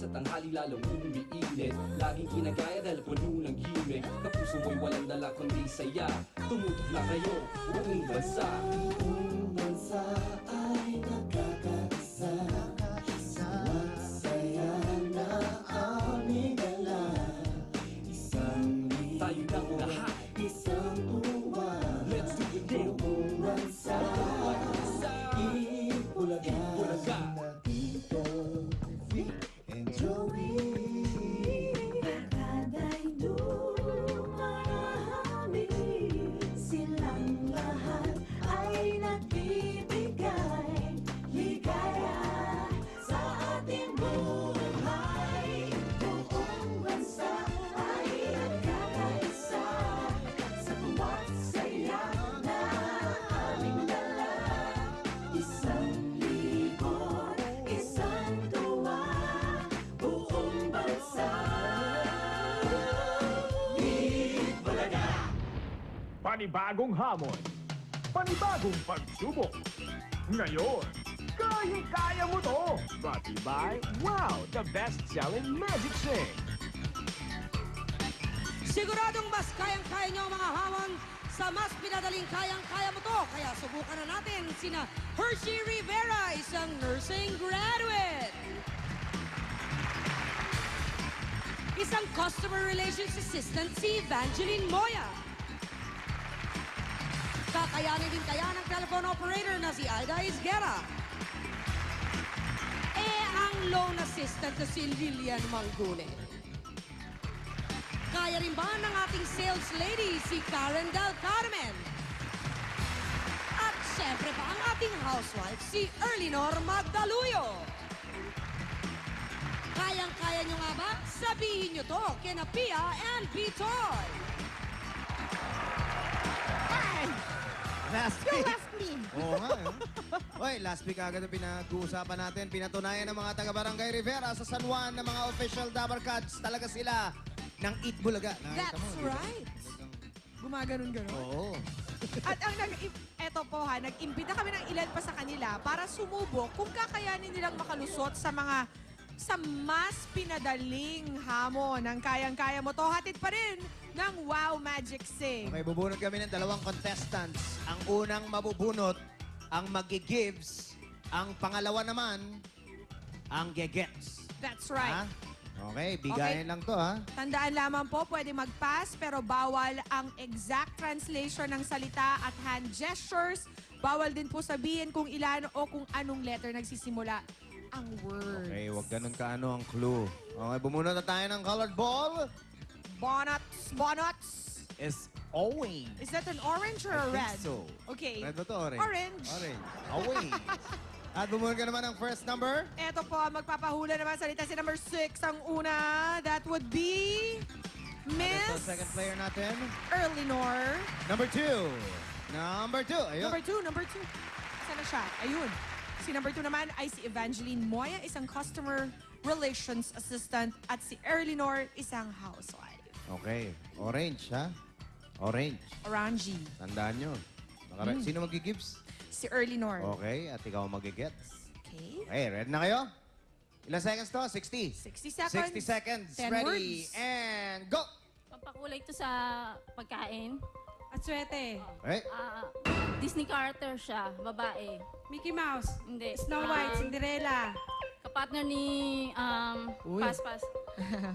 Sa tanghali lalong umiinit, laging kinagaya dahil puno ng gimmick. Kapuso mo'y walang dala kundi saya, tumutok na kayo, buong bansa. Buong bansa ay nagkakaisa, magsaya na aming dala. Isang Tayo ng lahat, isang uwa, let's do it now. buong bansa, Itbulaga. Tito, Vic, and Joey. Barkada'y dumarami, silang lahat ay nagbibigay ligaya sa ating buhay. Buong bansa ay nagkakaisa, sa tuwa't saya na aming dala. Isang libon, isang tuwa, buong bansa. Panibagong hamon, panibagong pagsubok. Ngayon, kaya-kaya mo to! Brought to you by Wow, the best-selling Magic Sing. Siguradong mas kayang-kaya niyo ang mga hamon sa mas pinadaling kayang-kaya mo to. Kaya subukan na natin sina Hershey Rivera, isang nursing graduate. Isang customer relations assistant si Evangeline Moya. Kakayanin din kaya ng telephone operator na si Aida Isguera. Ang loan assistant na si Lilian Mangune. Kaya rin ba ng ating sales lady si Karen Del Carmen? At syempre pa ang ating housewife si Erlinor Magdaluyo. Kayang-kaya nyo nga ba? Sabihin nyo to kina Pia and Pitoy. Last You week. left me. Oo nga, eh. Oy, last week agad ang pinag-uusapan natin. Pinatunayan ng mga taga-Barangay Rivera sa San Juan ng mga official Dabar Cats. Talaga sila ng Itbulaga. Nakita That's mo, di ba? right. Gumaganon-ganon. Oo. At ang eto po ha, nag-imbita kami ng ilan pa sa kanila para sumubok kung kakayanin nilang makalusot sa mas pinadaling hamon ng kayang-kaya mo to. Hatid pa rin ng Wow Magic Sing. Okay, bubunot kami ng dalawang contestants. Ang unang mabubunot, ang magi-gives. Ang pangalawa naman, ang gegets. That's right. Ha? Okay, bigayan lang to, ha? Tandaan lamang po, pwede mag-pass pero bawal ang exact translation ng salita at hand gestures. Bawal din po sabihin kung ilan o kung anong letter nagsisimula ang word. Okay, wag ganun kaano ang clue. Okay, bumunot na tayo ng colored ball. Bonots, bonots. Is Owen. Is that an orange or a I think red? so. Okay. Red ba to? Orange? Orange. Orange. Owen. At bumunot ka naman ng first number. Eto po, magpapahula naman salita si number 6. Ang una, that would be Ito, Miss second player natin. Erlinor. Number 2. Number 2. Ayun. Number 2. Saan na siya? Ayun. Si number 2 naman ay si Evangeline Moya, isang customer relations assistant. At si Erlinor, isang housewife. Okay. Orange, ha? Orange. Orangey. Tandaan nyo. Sino mag-gives? Si Erlinor. Okay. At ikaw mag-gets. Okay. Okay, ready na kayo? Ilang seconds to? 60? 60 seconds. 60 seconds. 10 Ready, words. and go! Pampakulay to sa pagkain. At swete, Okay. Disney character siya, babae. Mickey Mouse, Hindi. Snow White, Cinderella, Kapartner ni Uy. Pas.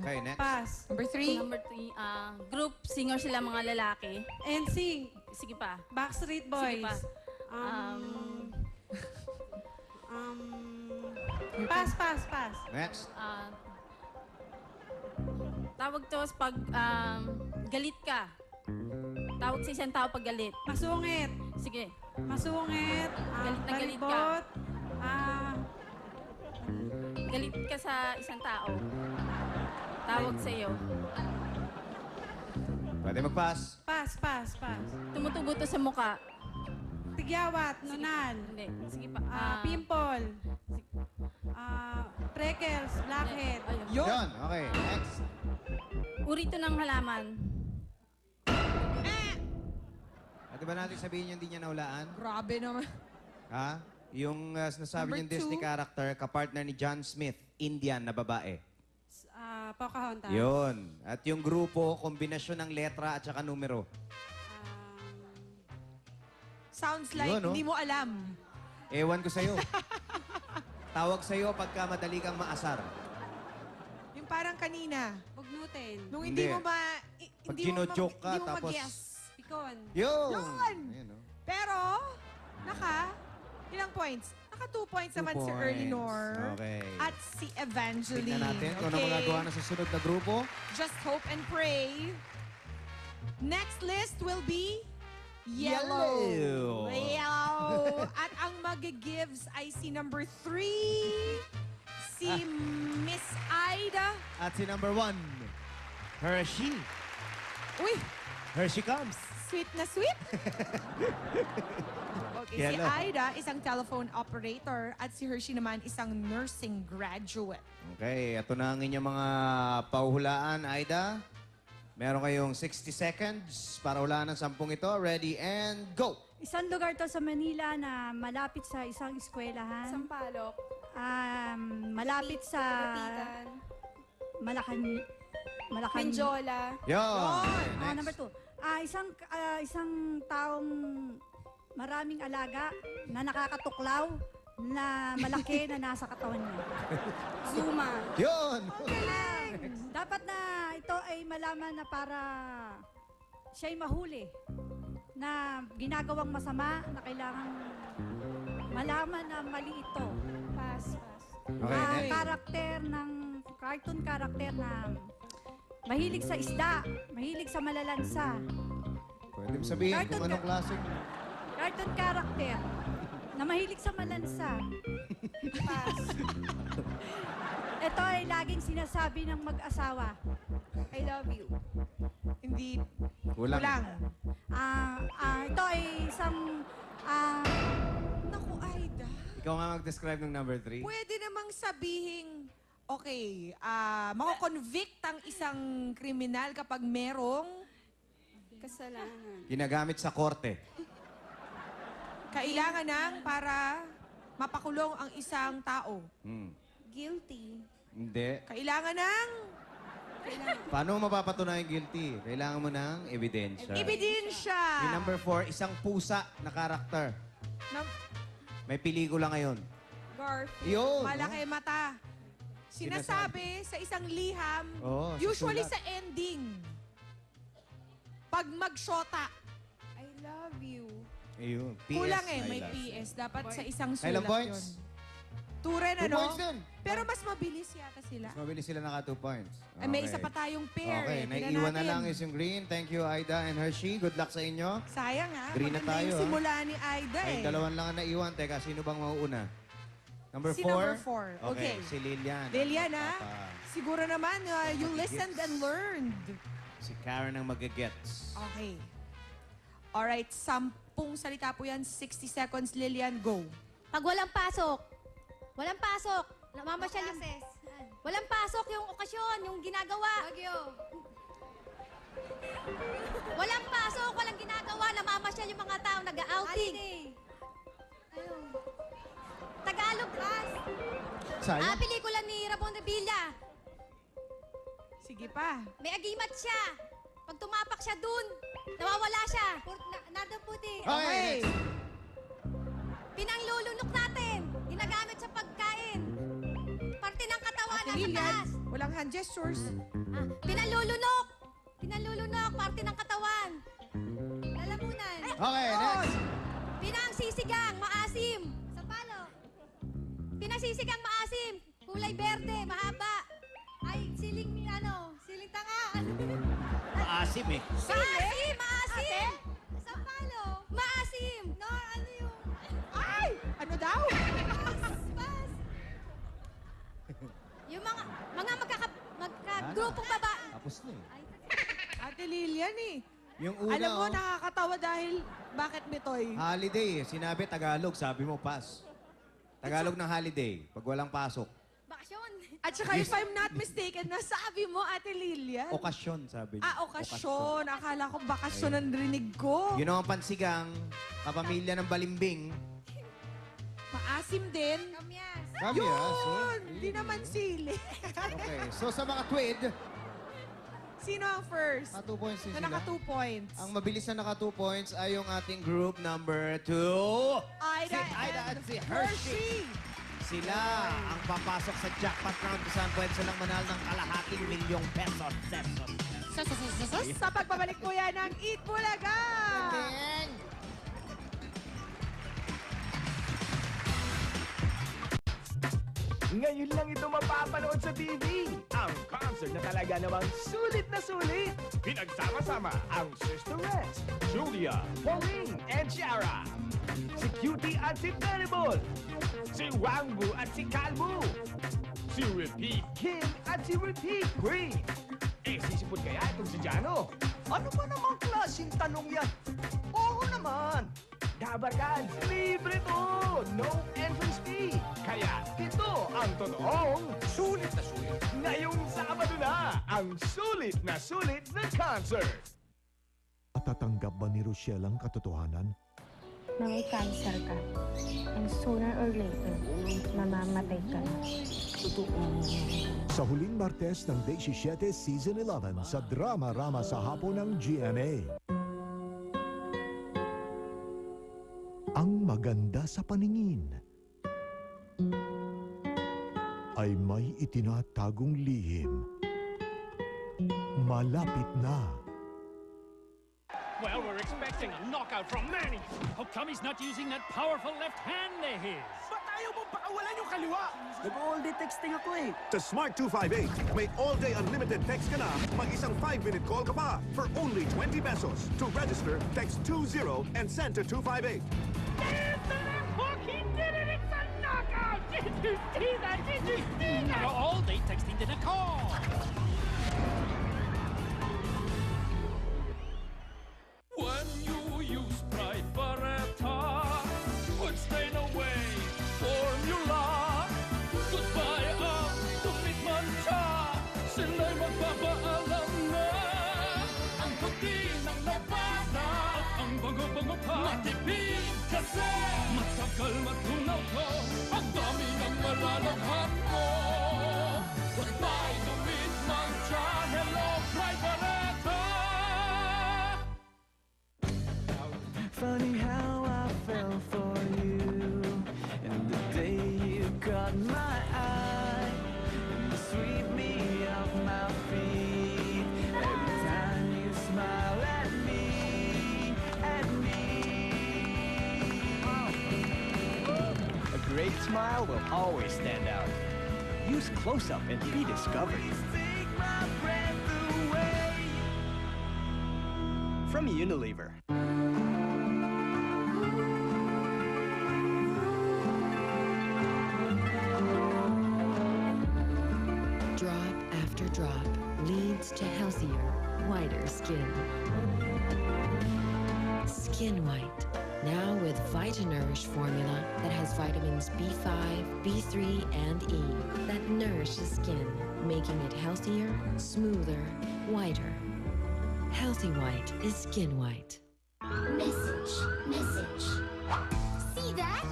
Okay, next. Pass, Number 3. Number 3, group singer sila mga lalaki. NSYNC, Sige pa. Backstreet Sige Boys. pa. Pass. Next. Tawag to pag galit ka. Tawag sa isang tao pag galit. Masungit, Sige. galit na galit ka. balibot, Galit ka sa isang tao. Tawag sa'yo. Pwede mag-pass. pass. Tumutubo to sa muka. Tigyawat, nunal, Hindi. Sige pa. pimple, freckles, blackhead. Ayun. Yun. Okay, next. Uri to ng halaman. Pwede ba natin sabihin yung hindi niya naulaan? Grabe naman. Ha? Yung sinasabi Number niyang Disney 2. character, kapartner ni John Smith, Indian na babae. Pocahontas. Yun. At yung grupo, kombinasyon ng letra at saka numero. Sounds like Yun, no? hindi mo alam. Ewan ko sa'yo. Tawag sa'yo pagka madali kang maasar. Yung parang kanina, Bugnutin. nung hindi Hindi. mo ba... Pag hindi mo gino-joke ka, hindi mo tapos- mag-guess. Pikon. Yun! Yun! Ayun, no? Pero, ilang points? Naka 2 points 2 naman si points. Earlynor. Okay. At si Evangeline. Tignan natin kung ano Okay. magagawa ng susunod na grupo. Just hope and pray. Next list will be yellow. Yellow. Yellow. At ang mag-gives ay si number 3, si Miss Aida. At si number 1, Hershey. Uy, Hershey comes. sweet na sweet. Okay, si Yellow. Aida isang telephone operator at si Hershey naman isang nursing graduate. Okay, ito na ang inyong mga pauhulaan, Aida. Meron kayong 60 seconds para hulaan ng 10 ito. Ready and go! Isang lugar to sa Manila na malapit sa isang eskwelahan. Sampalok. Malapit sa Malacan. Menjola. Yun! Number 2. Isang taong maraming alaga na nakakatuklaw na malaki na nasa katawan niya. Zuma. Yun! Dapat na ito ay malaman na para siya'y mahuli na ginagawang masama na kailangan malaman na mali ito. Pass. Okay, next. Cartoon character na mahilig sa isda, mahilig sa malalansa. Pwede mo sabihin Cartoon kung anong ka- klase. Cartoon character na mahilig sa malansa. Pass. Ito ay laging sinasabi ng mag-asawa. I love you. Hindi Kulang. kulang. Ito ay isang Naku, Aida. Ikaw nga mag-describe ng number 3. Pwede namang sabihing, okay, mako-convict ang isang kriminal kapag merong Kasalanan. Ginagamit sa korte. kailangan ng para mapakulong ang isang tao. Hmm. Guilty. Hindi. Kailangan ng Paano mo mapapatunayan guilty? Kailangan mo ng ebidensya. ebidensya. Yung number 4, isang pusa na karakter. Nam- May pelikula ngayon. Garfield. Yun! Malaki mata. Sinasabi sa isang liham, Oo, sa usually sulat. sa ending. Pag magshota, I love you. Ayun. PS, kulang eh, I may love you. PS. Dapat sa isang sulat Ilang points? yun. 2 rin, 2 ano? points din. Pero mas mabilis yata sila. Mas mabilis sila naka 2 points. Ay, may isa pa tayong pair. Okay, eh. Tingnan naiiwan na natin. lang is yung green. Thank you, Aida and Hershey. Good luck sa inyo. Sayang ha. Green na Maganda tayo, yung ha? simula ni Aida Ay, eh. dalawan lang ang naiwan. Teka, sino bang mauuna? Number Si 4? number 4. Okay. Si Lilian. Lilian ha. Papa. Siguro naman, you listened and learned. Si Karen ang magagets. Okay. Alright, 10 salita po yan. 60 seconds, Lilian, go. Pag walang pasok, namamasyal yung... Walang pasok yung okasyon, yung ginagawa. Walang pasok, walang ginagawa, namamasyal yung mga tao, nag-outing. Tagalog, class. Sayang. Pelikula ni Ramon Revilla. Sige pa. May agimat siya. Pag tumapak siya dun, nawawala siya. Nada puti. Okay, next. Pinanglulunok natin. Ginagamit sa pagkain. Parte ng katawan Ate nasa Lilian, taas. walang hand gestures. Pinanlulunok. Pinanlulunok, parte ng katawan. Lalamunan. Okay, next. Pinangsisigang, maasim. Sa palo. Pinagsisigang, maasim. Kulay berde, mahaba. Ay, siling tanga. Maasim eh. Maasim, maasim. Sa palo. Maasim. No, ano yung... Ay! Ano daw? Pas. Yung mga magka-grupong baba. Tapos na eh. Ate Lilian eh. Yung una, Alam mo, oh, nakakatawa dahil bakit Bitoy? holiday eh. Sinabi Tagalog, sabi mo pass. Tagalog ng holiday, pag walang pasok. Bakasyon. At saka if I'm not mistaken, nasabi mo, Ate Lilian. Okasyon, sabi niya. Okasyon. Akala ko bakasyon ang rinig ko. Yun ang pansigang, kapamilya ng balimbing. Maasim din. Kamyas. Kami, Yun! Di naman sili. Okay, so sa mga tweed, Sino ang first? naka 2 points din Na sila. naka 2 points. Ang mabilis na naka 2 points ay yung ating group number 2. Aida, si Aida and at si Hershey. Sila ang papasok sa jackpot round kung saan pwede silang manal ng kalahating milyong pesos. Sa pagbabalik po yan ng Eat Bulaga! Ngayon lang ito mapapanood sa TV. Ang concert na talaga namang sulit na sulit. Pinagsama-sama ang Sisterettes, Julia, Pauline, and Ciara. Si Cutie at si Terrible. Si Wangbu at si Kalbu. Si Repeat King at si Repeat Queen. Eh, sisipot kaya itong si Jano? Ano ba namang klaseng tanong yan? Oo naman. Dabarkads, libre to! No entrance fee! Kaya ito ang totoong sulit na sulit. Ngayong Sabado na, ang sulit na concert. Matatanggap ba ni Rochelle ang katotohanan? Na may cancer ka. And sooner or later, mamamatay ka na. Sa huling Martes ng 17 Season 11 sa Drama-Rama sa hapon ng GMA. Ang maganda sa paningin ay may itinatagong lihim. Malapit na. Well, we're expecting a knockout from Manny. How come he's not using that powerful left hand of his? Ba't ayaw mong pakawalan yung kaliwa? Nag-all-day texting ako eh. Sa Smart 258, may all-day unlimited text ka na, mag-isang 5-minute call ka pa for only 20 pesos. To register, text 20 and send to 258. There's the left hook! He did it! It's a knockout! Did you see that? Did you see that? All-day texting didn't call. When you use Pride Barretta, put stain away formula. Goodbye ang tumit mancha, sila'y magpapaalam na. Ang puti ng labada, ang bango-bango pa, matipid kasi matagal matunaw ko, ang dami ng malalaghan mo. Goodbye tumit mancha, hello Pride Barretta. Funny how I fell for you, and the day you caught my eye, and you sweep me off my feet. Every time you smile at me, A great smile will always stand out. Use Close-Up and be discovered. Take my breath away. From Unilever. Drop after drop leads to healthier, whiter skin. Skin White, now with VitaNourish formula that has vitamins B5, B3, and E that nourishes skin, making it healthier, smoother, whiter. Healthy White is Skin White. Message. See that?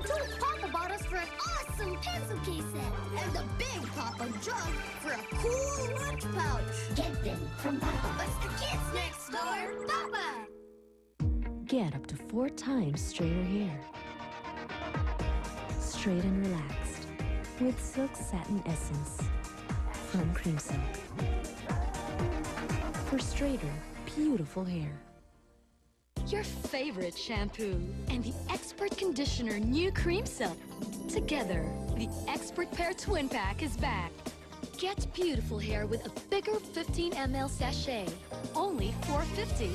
2 Papa bottles for an awesome pencil case set. And a big Papa jug for a cool lunch pouch. Get them from Papa. But the kids next door, Papa. Get up to 4 times straighter hair. Straight and relaxed with Silk Satin Essence from Cream Silk. For straighter, beautiful hair. Your favorite shampoo and the Expert Conditioner New Cream Silk. Together, the Expert Pair Twin Pack is back. Get beautiful hair with a bigger 15 ml sachet. Only $4.50.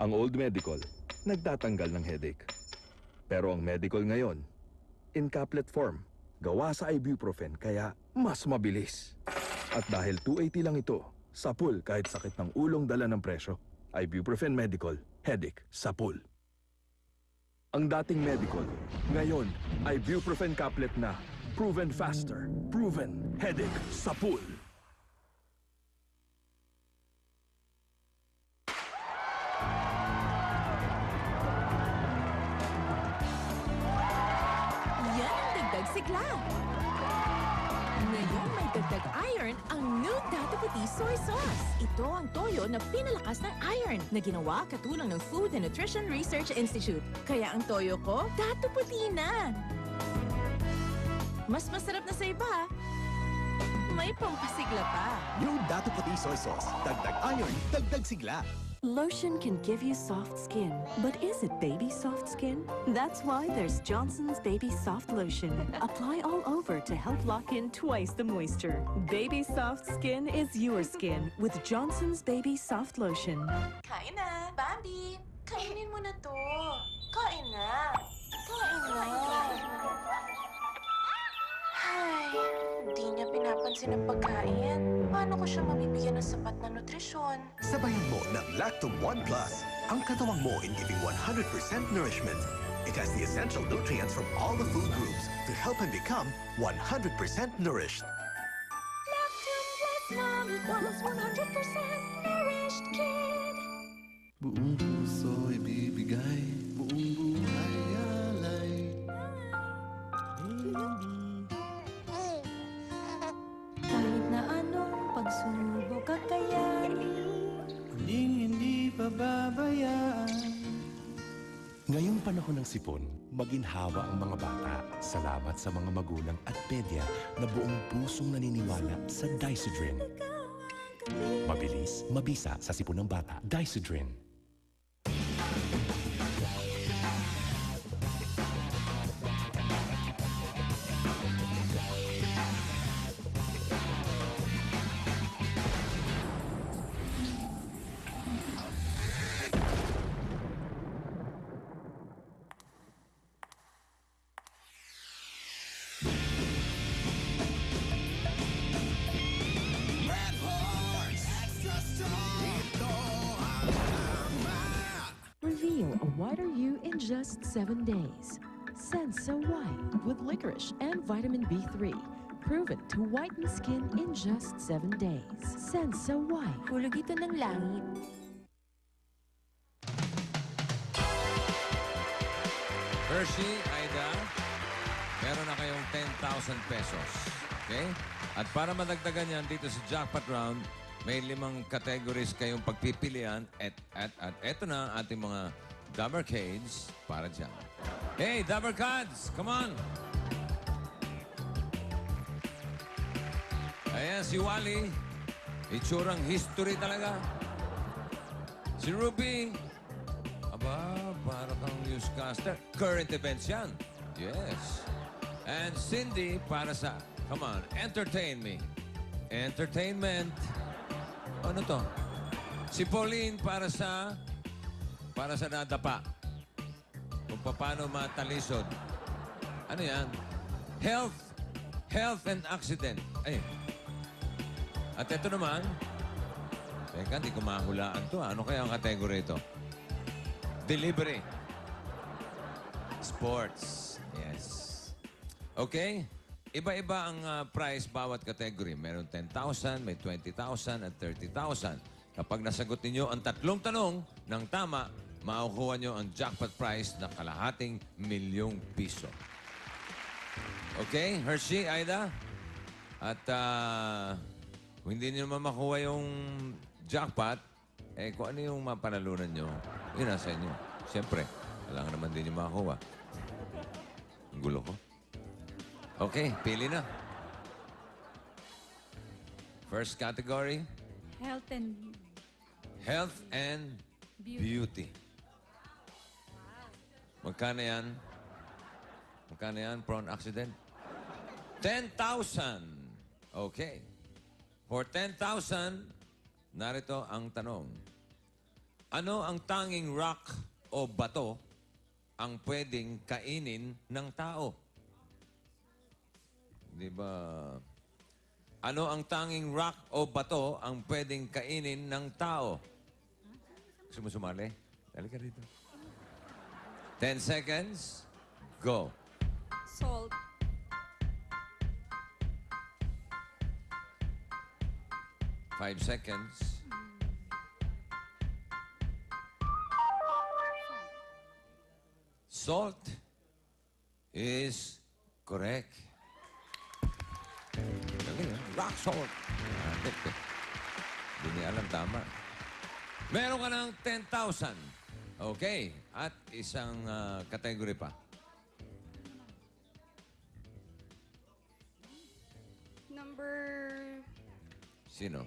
Ang Old Medical, nagtatanggal ng headache. Pero ang medical ngayon, in caplet form, gawa sa ibuprofen kaya mas mabilis. At dahil 280 lang ito, sapul kahit sakit ng ulong dala ng presyo. Ibuprofen Medical, headache, sapul. Ang dating medical, ngayon, ibuprofen caplet na. Proven faster, proven headache, sapul. Yan ang dagdag sigla. Ngayon may dagdag iron ang new Dato Puti Soy Sauce. Ito ang toyo na pinalakas ng iron na ginawa katulong ng Food and Nutrition Research Institute. Kaya ang toyo ko, Dato Puti na. Mas masarap na sa iba. May pampasigla pa. New Dato Puti Soy Sauce. Dagdag iron, dagdag sigla. Lotion can give you soft skin, but is it baby soft skin? That's why there's Johnson's Baby Soft Lotion. Apply all over to help lock in twice the moisture. Baby soft skin is your skin with Johnson's Baby Soft Lotion. Kain na, Bambi. Kainin mo na to. Kain na. Kain na. Ay, di niya pinapansin ang pagkain. Paano ko siya mabibigyan ng sapat na nutrisyon? Sabayan mo ng Lactum 1 Plus. Ang katawang mo in giving 100% nourishment. It has the essential nutrients from all the food groups to help him become 100% nourished. Lactum Plus Mom equals 100% nourished kid. Buong puso ibibigay, buong buhay alay. Kahit na anong pagsubok kakayanin, Hindi pababayaan. Ngayong panahon ng sipon, maginhawa ang mga bata. Salamat sa mga magulang at pedya na buong pusong naniniwala sa Dysodrin. Mabilis, mabisa sa sipon ng bata. Dysodrin. Reveal a whiter you in just 7 days. Senso White with licorice and vitamin B3. Proven to whiten skin in just 7 days. Senso White. Hulog ito ng langit. Hershey, Aida, meron na kayong 10,000 pesos. Okay? At para madagdagan yan dito sa Jackpot Round, may 5 categories kayong pagpipilian at eto na ang ating mga Dabbercades para dyan. Hey, Dabbercades! Come on! Ayan, si Wally. Itsurang history talaga. Si Ruby. Aba, para kang newscaster. Current events yan. Yes. And Cindy para sa, come on, entertain me. Entertainment. Ano to? Si Pauline para sa nadapa. Kung paano matalisod. Ano yan? Health and accident. Ay. At ito naman, teka, hindi ko mahulaan to. Ano kaya ang kategory ito? Delivery. Sports. Yes. Okay? Iba-iba ang price bawat category. Meron 10,000, may 20,000 at 30,000. Kapag nasagot ninyo ang 3 tanong ng tama, makukuha nyo ang jackpot prize na ₱250,000. Okay? Hershey, Aida? At kung hindi nyo naman makuha yung jackpot, kung ano yung mapanalunan nyo, yun nasa inyo. Siyempre, kailangan naman din nyo makakuha. Ang gulo ko. Okay, pili na. First category? Health and beauty. Magkano yan? Magkano yan? Prone accident? 10,000. Okay. For 10,000, narito ang tanong. Ano ang tanging rock o bato ang pwedeng kainin ng tao? Di ba? Ano ang tanging rock o bato ang pwedeng kainin ng tao? Gusto mo sumali? Dali ka rito. 10 seconds. Go. Salt. Five seconds. Salt is correct. Rock salt. Hindi niya alam tama. Meron ka ng 10,000. Okay. At isang category pa. Number... Sino?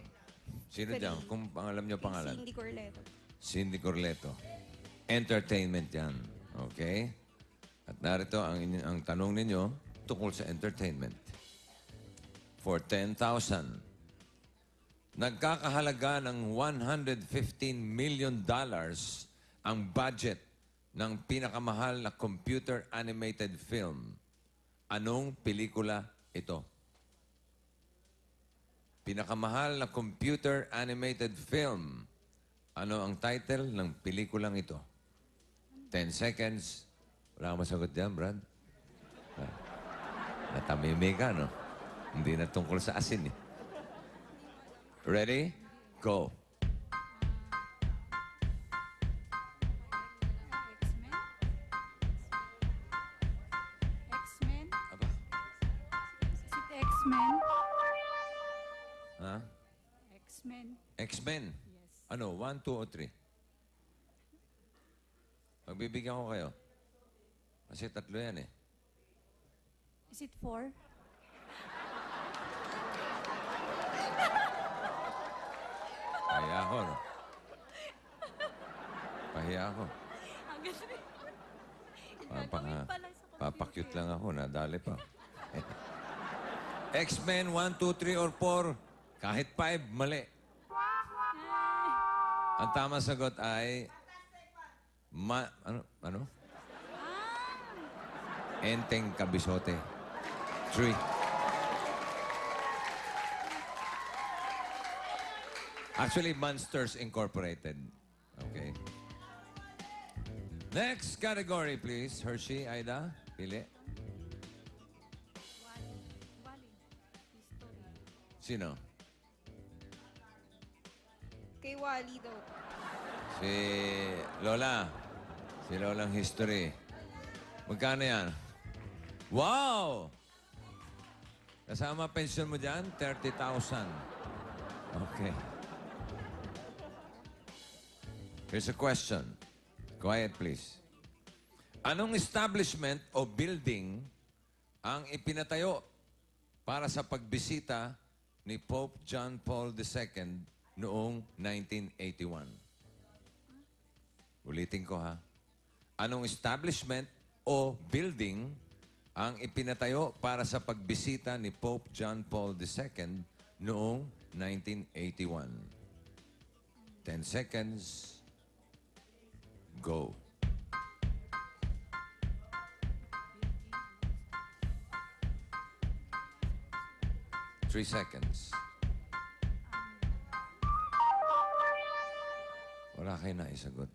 Sino Three. dyan? Kung alam niyo pangalan. Cindy Corleto. Cindy Corleto. Entertainment yan. Okay? At narito ang tanong ninyo tungkol sa entertainment. For 10,000, nagkakahalaga ng $115 million ang budget ng pinakamahal na computer animated film. Anong pelikula ito? Pinakamahal na computer animated film. Ano ang title ng pelikulang ito? 10 seconds. Wala kang masagot dyan, Brad. Natamimi ka, no? Hindi na tungkol sa asin, eh. Ready? Go. X-Men? Aba. Is it X-Men? Ha? X-Men. X-Men? Yes. Ano? 1, 2, o 3? Magbibigyan ko kayo. Kasi tatlo yan, eh. Is it 4? Pahiya ako, no? Pahiya ako. Ang galing. Papakyut lang ako. Nadali pa. X-Men 1, 2, 3, or 4. Kahit 5, mali. Ang tamang sagot ay... Ano? Enteng Kabisote. 3. Actually, Monsters Incorporated. Okay. Next category, please. Hershey, Aida, pili. Sino? Kay Wally daw. Si Lola. Si Lolang History. Magkano yan? Wow! Kasama pension mo dyan? 30,000. Okay. Here's a question. Quiet, please. Anong establishment o building ang ipinatayo para sa pagbisita ni Pope John Paul II noong 1981? Ulitin ko, ha? Anong establishment o building ang ipinatayo para sa pagbisita ni Pope John Paul II noong 1981? 10 seconds. Go. Three seconds. Wala kayo naisagot.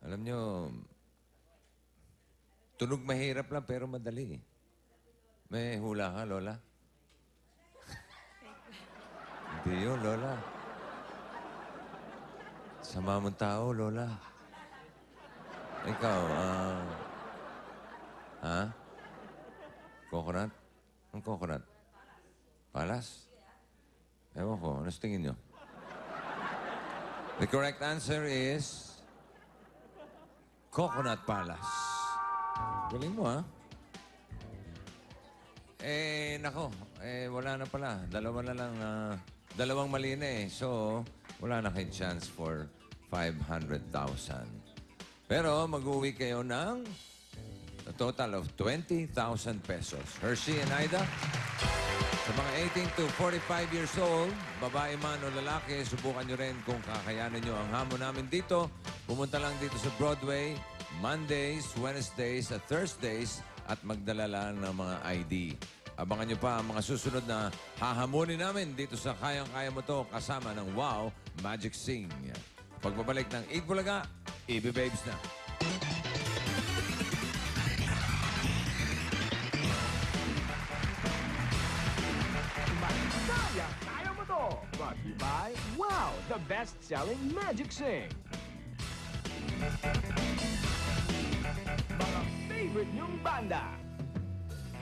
Alam nyo, tunog mahirap lang pero madali. May hula ka, Lola? Hindi yun, Lola. Sama mong tao, Lola. Ikaw, coconut? Ang coconut? Palas? Ewan ko, ano sa tingin nyo? The correct answer is Coconut Palace. Galing mo, ha? Nako. Wala na pala. Dalawang mali na, eh. So, wala na kayong chance for 500,000. Pero, mag-uwi kayo ng a total of 20,000 pesos. Hershey and Aida, sa mga 18 to 45 years old, babae man o lalaki, subukan nyo rin kung kakayanin nyo ang hamon namin dito. Pumunta lang dito sa Broadway, Mondays, Wednesdays at Thursdays at magdala lang ng mga ID. Abangan nyo pa ang mga susunod na hahamunin namin dito sa Kayang-Kaya Mo To kasama ng Wow Magic Sing. Pagbabalik ng Eat Bulaga, EB Babes na. Kaya mo to! Brought to you by Wow, the best-selling Magic Sing. Mga favorite niyong banda.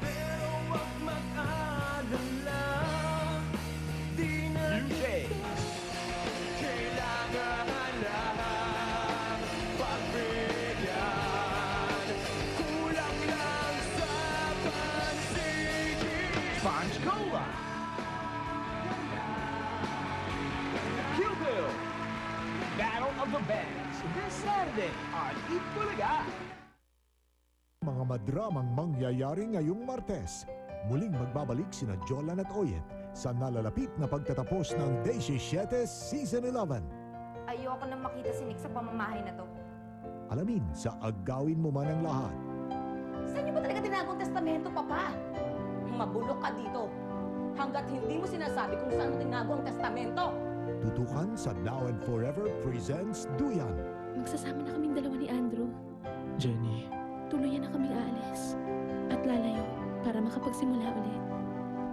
Pero wag mag-alala, di na DJ. kailangan lang pagbigyan. Kulang lang sa pansigin. Sponge Cola. Kill Bill. Battle of the Bands. This Saturday on Eat Bulaga. Mga madramang mangyayari ngayong Martes. Muling magbabalik sina Jolan at Oyet sa nalalapit na pagtatapos ng Day 17 Season 11. Ayoko nang makita si Nick sa pamamahay na to. Alamin sa Agawin Mo Man ang Lahat. Saan niyo ba talaga tinagong testamento, Papa? Mabulok ka dito. Hanggat hindi mo sinasabi kung saan mo tinago ang testamento. Tutukan sa Now and Forever presents Duyan. Magsasama na kaming dalawa ni Andrew. Jenny, Tuluyan na kaming aalis. At lalayo para makapagsimula ulit.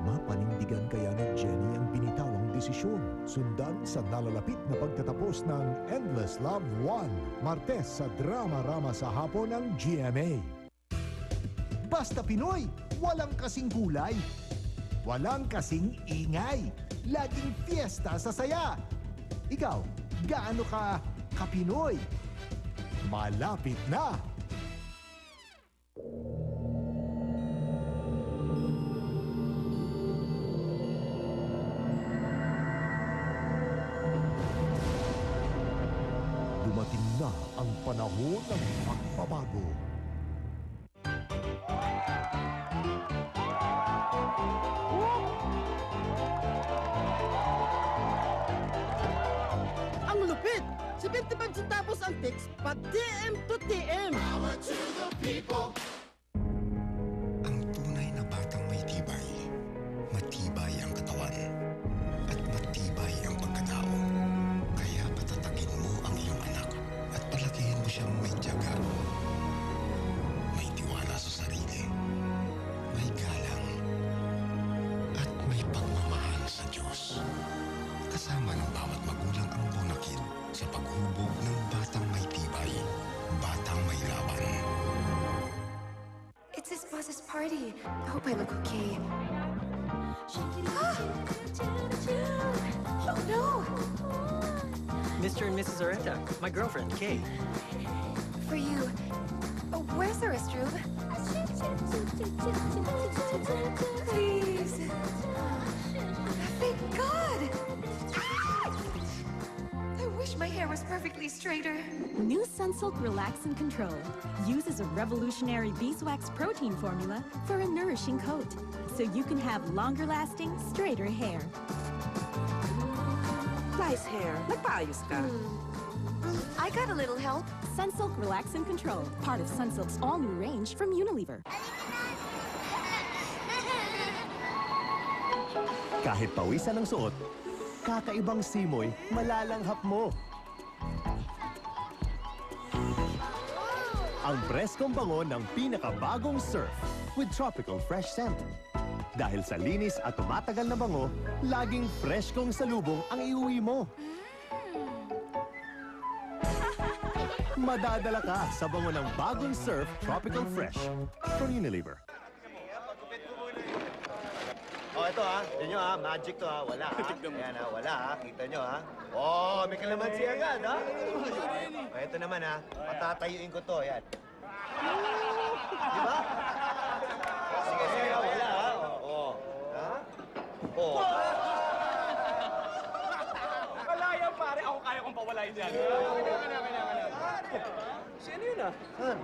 Mapanindigan kaya ni Jenny ang binitawang desisyon. Sundan sa nalalapit na pagtatapos ng Endless Love 1. Martes sa Drama-Rama sa hapon ng GMA. Basta Pinoy, walang kasing kulay. Walang kasing ingay. Laging fiesta sa saya. Ikaw, gaano ka ka-Pinoy? Malapit na! Dumating na ang panahon ng pagbabago. Ang lupit! 75 centavos ang tics, pa TM to TM! Power to the people! Ang tunay na batang may tibay, matibay ang katawan, at matibay ang pagkatao. Kaya patatagin mo ang iyong anak at palakihin mo siyang may tiyaga. May tiwala sa sarili, may galang, at may pagmamahal sa Diyos. Kasama ng bawat magulang ang bunakid sa paghubog ng batang may tibay, batang may laban. It's his boss's party. I hope I look okay. Oh no! Mr. and Mrs. Areta, my girlfriend, Kay. For you. Oh, where's the restroom? Please. Thank God! I wish my hair was perfectly straighter. New Sunsilk Relax and Control uses a revolutionary beeswax protein formula for a nourishing coat, so you can have longer-lasting, straighter hair. Nice hair. Nagpaayos ka. I got a little help. Sunsilk Relax and Control, part of Sunsilk's all-new range from Unilever. Kahit pawisan ang suot, kakaibang simoy malalanghap mo. Ang preskong bango ng pinakabagong Surf with Tropical Fresh Scent. Dahil sa linis at tumatagal na bango, laging freshkong salubong ang iuwi mo. Madadala ka sa bango ng bagong Surf Tropical Fresh from Unilever. Oh, ito ha. Yan nyo ha. Magic to ha. Wala ha. Ayan ha. Wala ha. Kita nyo ha. Oh, may kalamansi agad ha. Oh, ito naman ha. Patatayuin ko to. Yan. Di ba? Sige, sige. Wala ha. Oh. Ha? Oh. Kalaya pare, ako kaya kong pawalain yan. Sino yun ah? Saan?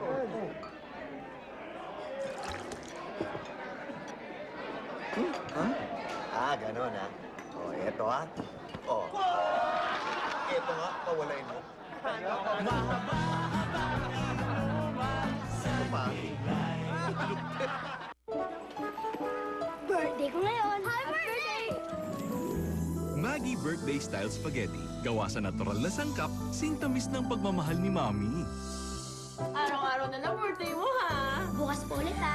Ha? Ah, ganon ha. Oh, eto ha. Oh. Eto nga, pawalain mo. Birthday ko ngayon! Happy birthday! Maggie Birthday Style Spaghetti. Gawa sa natural na sangkap, singtamis ng pagmamahal ni Mami. Araw-araw na lang birthday mo, ha? Bukas po ulit, ha?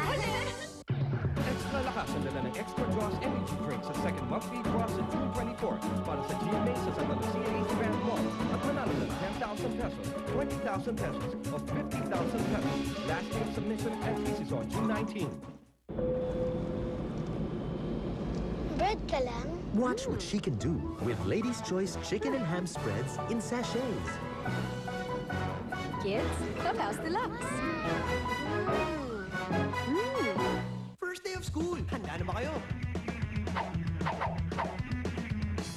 Extra lakas ang dala ng Extra Draws Energy Drink sa second monthly draw sa June 24 para sa GMA sa Santa Lucia East Grand Mall at manalo ng 10,000 pesos, 20,000 pesos, o 50,000 pesos. Last day of submission and fees is on June 19. Bread ka lang? Watch what she can do with Lady's Choice Chicken and Ham Spreads in sachets. Kids, Clubhouse Deluxe. First day of school. Handa na ba kayo?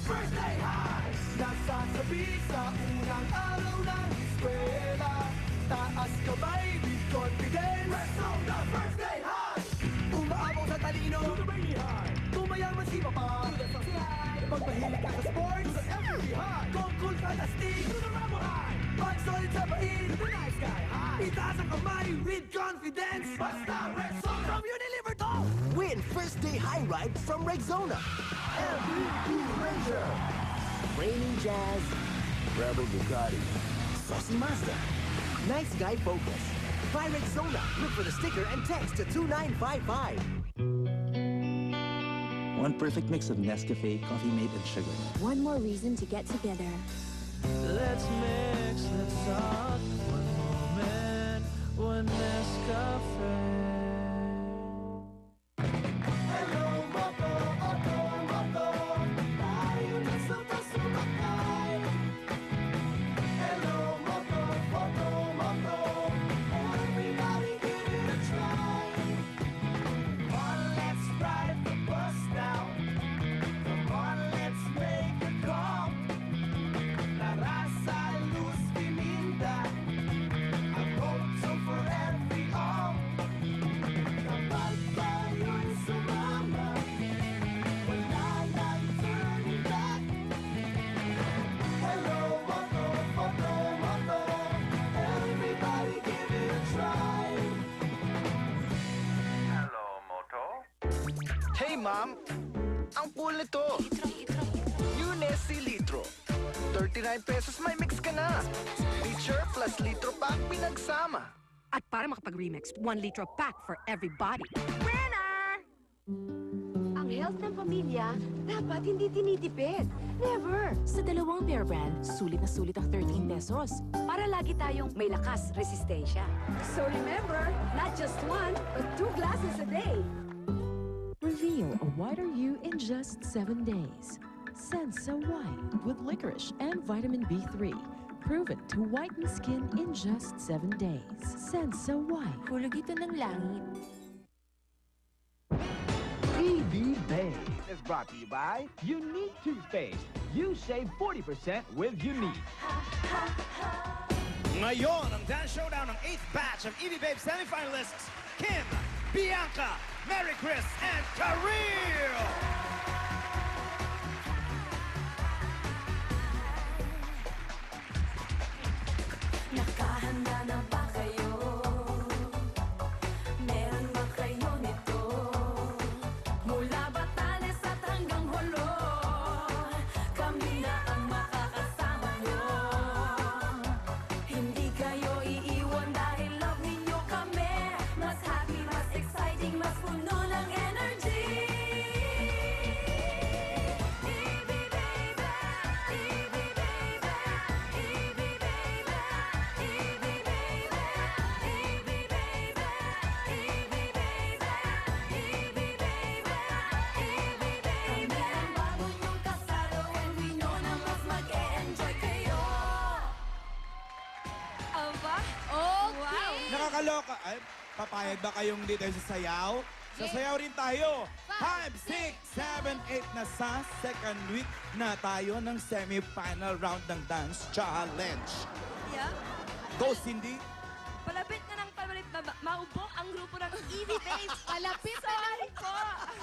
First day high! Nasasabi sa unang araw ng eskwela. Taas kamay with confidence. Let's go the first day high! Umaabang sa talino. To the rainy high. Tumayaman si Papa. To the sexy high. Pagmahilig ka sa sports. To the every high. Kung cool fantastic. To the Ramo high. Pag solid sa bahin. To the night sky high. Itaas ang kamay with confidence. Basta Red Zone from Unilever to. Win First Day High Ride from Rexona. MVP Ranger. Raining Jazz, Rebel Ducati, Saucy Mazda, Nice Guy Focus. Buy Rexona. Look for the sticker and text to 2955. One perfect mix of Nescafe, Coffee Mate, and sugar. One more reason to get together. Let's mix, let's talk. One moment, one Nescafe. Hello, Moto, Auto, Moto. Tayo na sumakay. Hello, Moto, Photo, Moto. Everybody give it a try. Come on, let's ride the bus now. Come on, let's make a call. La raza, luz, biminda. A boat for every all. Kapag tayo'y sumama, wala nang turning back. Hello, Moto, Photo, Moto. Everybody give it a try. Hello, Moto. Hey, ma'am! Ang cool nito! Unesi Litro. 39 pesos may mix ka na. Feature plus litro pack pinagsama. At para makapag-remix, 1 litro pack for everybody. Ang health ng pamilya, dapat hindi tinitipid. Never! Sa dalawang Bear Brand, sulit na sulit ang 13 pesos. Para lagi tayong may lakas, resistensya. So remember, not just 1, but 2 glasses a day. Reveal a whiter you in just 7 days. Sensa White with licorice and vitamin B3. Proven to whiten skin in just 7 days. Sensa White. Hulog ito ng langit. EB Babe is brought to you by Unique Toothpaste. You save 40% with Unique. Ngayon, ang dance showdown ng 8th batch of EB Babe semifinalists, Kim, Bianca, Mary Chris, and Kareel! Nakahanda na ba kayo? Meron ba kayo nito? Mula Batanes at hanggang Holo, kami na ang makakasama nyo. Hindi kayo iiwan dahil love ninyo kami. Mas happy, mas exciting, mas puno ng energy. EB Baby, EB Baby, EB Nakakaloka. Ay, papayag ba kayong dito sa sayaw? Sa sayaw rin tayo. 5, 6, 7, 8 na sa second week na tayo ng semi-final round ng Dance Challenge. Yeah? Go, Cindy! Palapit na ng palapit ulit maubok ang grupo ng EB Babes.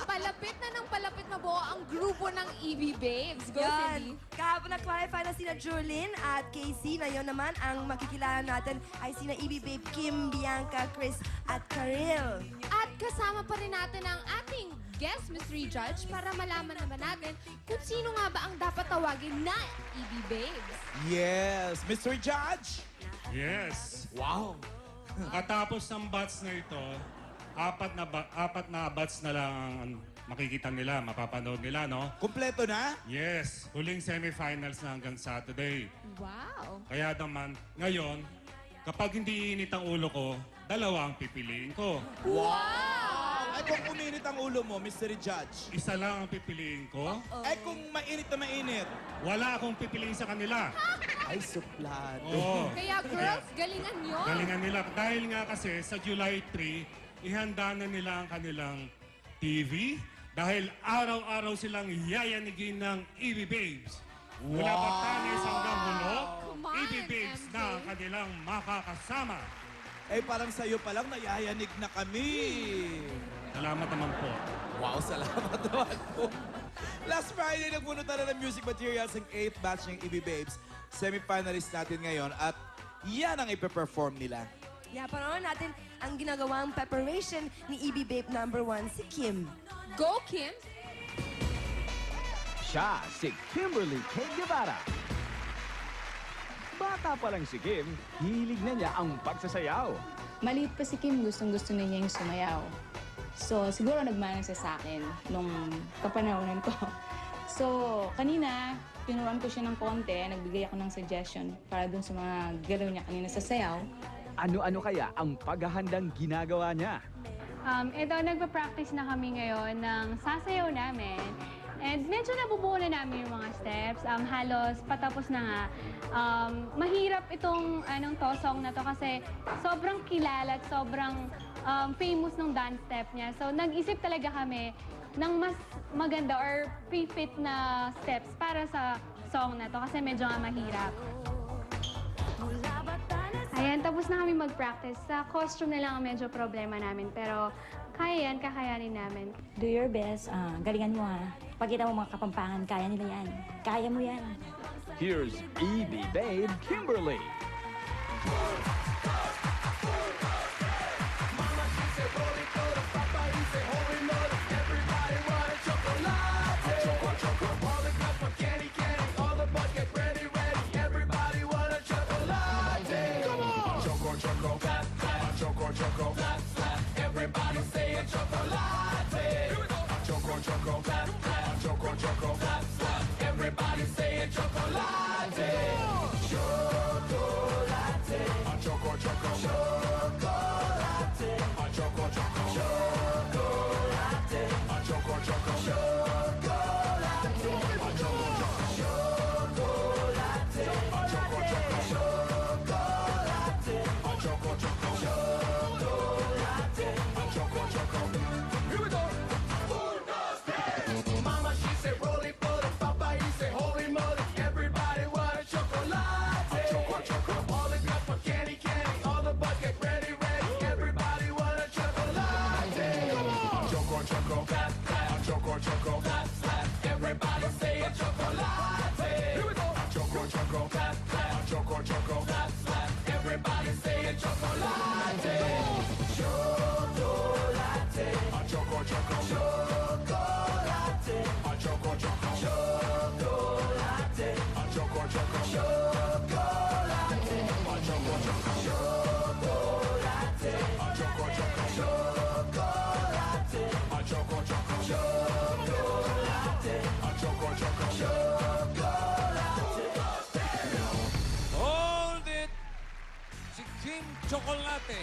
Palapit na ng palapit na buo ang grupo ng EB Babes. Go, Cindy. Kahapon na-qualify na sina Jurlyn at Casey. Na yun naman, ang makikilala natin ay sina EB Babe, Kim, Bianca, Chris at Karil. At kasama pa rin natin ang ating guest mystery judge para malaman naman natin kung sino nga ba ang dapat tawagin na EB Babes. Yes, Mr. Judge. Yes. Wow. Katapos ng bats na ito, apat na bats na lang ang makikita nila, mapapanood nila, no? Kumpleto na? Yes. Huling semifinals na hanggang Saturday. Wow. Kaya naman, ngayon, kapag hindi init ang ulo ko, dalawa ang pipiliin ko. Wow! Ay, kung uminit ang ulo mo, Mr. Judge. Isa lang ang pipiliin ko. Ay, kung mainit na mainit. Wala akong pipiliin sa kanila. Ay, suplado. Oo. Kaya girls, galingan nyo. Galingan nila. Dahil nga kasi sa July 3, ihanda na nila ang kanilang TV dahil araw-araw silang yayanigin ng EB Babes. Mula Batanes hanggang Hulo, EB Babes na ang kanilang makakasama. Eh, parang sa'yo pa lang, nayayanig na kami. Salamat naman po. Wow, salamat naman po. Last Friday, nagpunutan na ng music materials ang 8th batch ng EB Babes. Semi-finalist natin ngayon at yan ang ipe-perform nila. Yeah, panoorin natin ang ginagawang preparation ni EB Babe number 1, si Kim. Go, Kim! Siya si Kimberly K. Guevara. Bata pa lang si Kim, hilig na niya ang pagsasayaw. Maliit pa si Kim, gustong-gusto na niya yung sumayaw. So, siguro nagmana siya sa akin nung kapanahonan ko. So, kanina, tinuruan ko siya ng konti, nagbigay ako ng suggestion para dun sa mga galaw niya kanina sa sayaw. Ano-ano kaya ang paghahandang ginagawa niya? Ito, nagpa-practice na kami ngayon ng sasayaw namin. And medyo nabubuo na namin yung mga steps. Halos patapos na nga. Mahirap itong song na to kasi sobrang kilala at sobrang famous ng dance step niya. So nag-isip talaga kami ng mas maganda or pre-fit na steps para sa song na to kasi medyo nga mahirap. Ayan, tapos na kami mag-practice. Sa costume na lang ang medyo problema namin, pero kaya yan, kakayanin namin. Do your best. Galingan mo ha. Pagkita mo mga kapampangan, kaya nila yan. Kaya mo yan. Here's EB Babe Kimberly. Everybody say it, chocolate. Choco, choco, choco, choco. Everybody say it, chocolate. Chocolate. Choco, choco, chocolate. Choco, choco, chocolate. Choco, choco, chocolate. Choco, choco, Mama, she said, roll it, pull it. Papa, he said, holy moly. Everybody want a chocolate. Choco, choco. All the cup for candy, candy. All the bucket ready, ready. Everybody want a chocolate. Come on. Choco, choco. Clap, clap. Choco, choco. Clap, clap. Everybody say a chocolate. Here we go. Choco, choco. Clap, clap. Choco, choco. Clap, clap. Everybody say a chocolate. Chocolate. Choco, choco. Chocolate. Choco, choco. Chocolate. Choco, choco. Chocolate. Choco, choco. Chocolate. Choco, choco. Chocolate. Choco, choco. Chocolate. Choco, choco. Chocolate. Hold it! Si Kim Chocolate.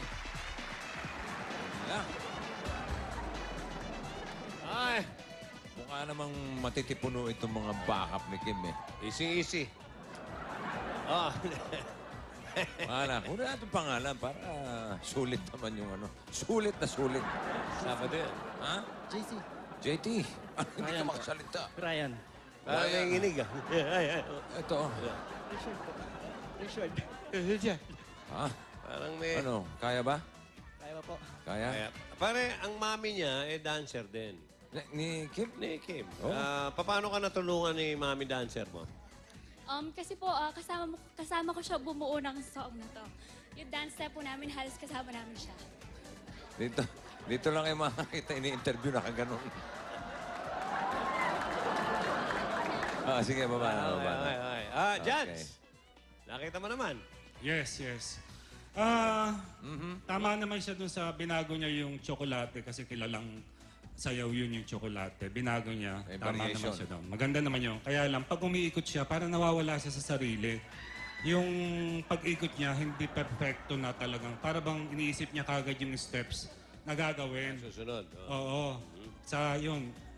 Yan. Ay, mukha namang matitipuno itong mga backup ni Kim eh. Easy. Ah. Wala. Una natin pangalan para sulit naman yung ano. Sulit na sulit. Sabado yan. Ha? JT. JT. Hindi ka makasalita. Ryan. Parang nanginginig ah. Ito. Richard. Ha? Parang may... Ano? Kaya ba? Opo. Kaya? Pare, ang mami niya, dancer din. Ni Kim? Ni Kim. Oh. Paano ka natulungan ni mami dancer mo? Kasi po, kasama ko siya bumuo ng song na to. Yung dance step po namin, halos kasama namin siya. Dito lang kayo makakita, ini-interview na kaganon. Sige, baba na. Okay. Judge, nakita mo naman. Yes. Tama naman siya dun sa binago niya yung tsokolate kasi kilalang sayaw yun yung tsokolate. Binago niya. May Tama variation. naman siya doon. Maganda naman yun. Kaya lang, pag umiikot siya, parang nawawala siya sa sarili. Yung pag-ikot niya, hindi perfecto na talagang. Para bang iniisip niya kagad yung steps na gagawin. Susunod. Oo.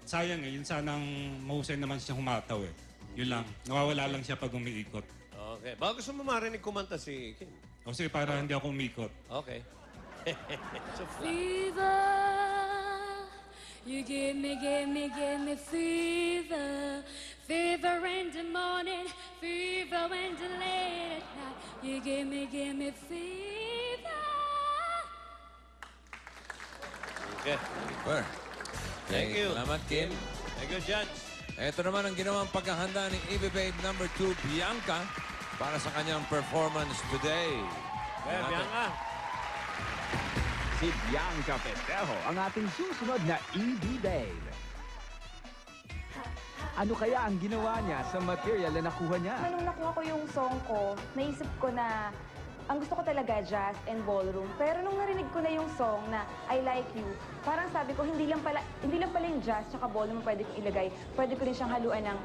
Sayang yun sanang mahusay naman siya humataw eh. Yun lang. Nawawala lang siya pag umiikot. Okay. Baka gusto mo marinig kumanta si Kim. O sige, para hindi ako umikot. Okay. Fever, you give me fever. Fever in the morning, fever in the late at night. You give me fever. Okay. Super. Thank you. Salamat, Kim. Thank you, Judge. Ito naman ang ginawang paghahanda ni EB Babe number 2, Bianca, para sa kanyang performance today. Bianca. Si Bianca Festejo ang ating susunod na EB Babe. Ano kaya ang ginawa niya sa material na nakuha niya? Nung nakuha ko yung song ko, naisip ko na ang gusto ko talaga jazz and ballroom. Pero nung narinig ko na yung song na I Like You, parang sabi ko, hindi lang pala yung jazz tsaka ballroom pwede kong ilagay. Pwede ko rin siyang haluan ng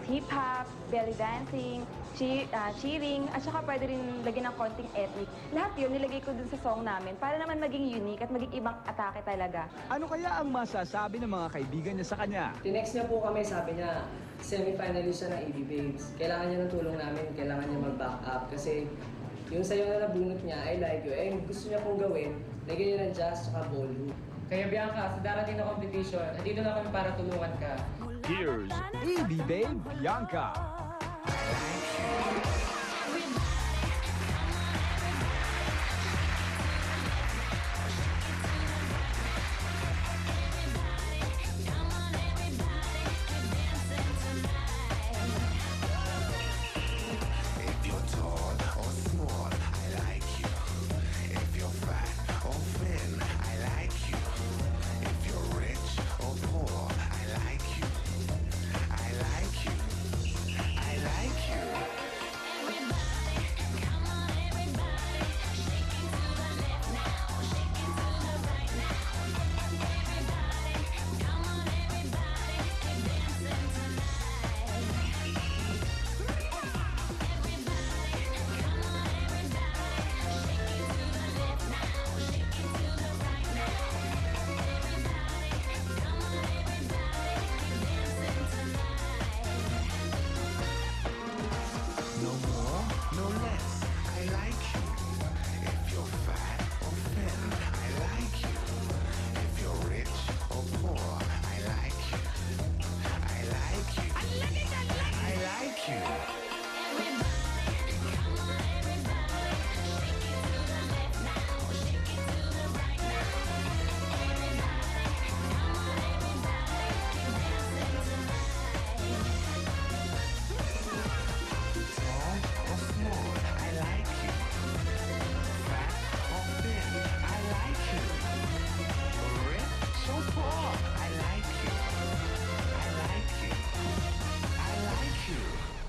hip-hop, belly dancing, cheering, at saka pwede rin lagyan ng konting ethnic. Lahat yun nilagay ko dun sa song namin para naman maging unique at maging ibang atake talaga. Ano kaya ang masasabi ng mga kaibigan niya sa kanya? Tinext niya po kami, sabi niya, semi-finalist siya ng EB Babes. Kailangan niya ng tulong namin, kailangan niya mag-back up kasi yung sayo na nabunot niya, I Like You, gusto niya pong gawin, lagyan niya ng jazz at ballroom. Kaya Bianca, sa darating na competition, nandito na kami para tulungan ka. Here's EB Babe Bianca.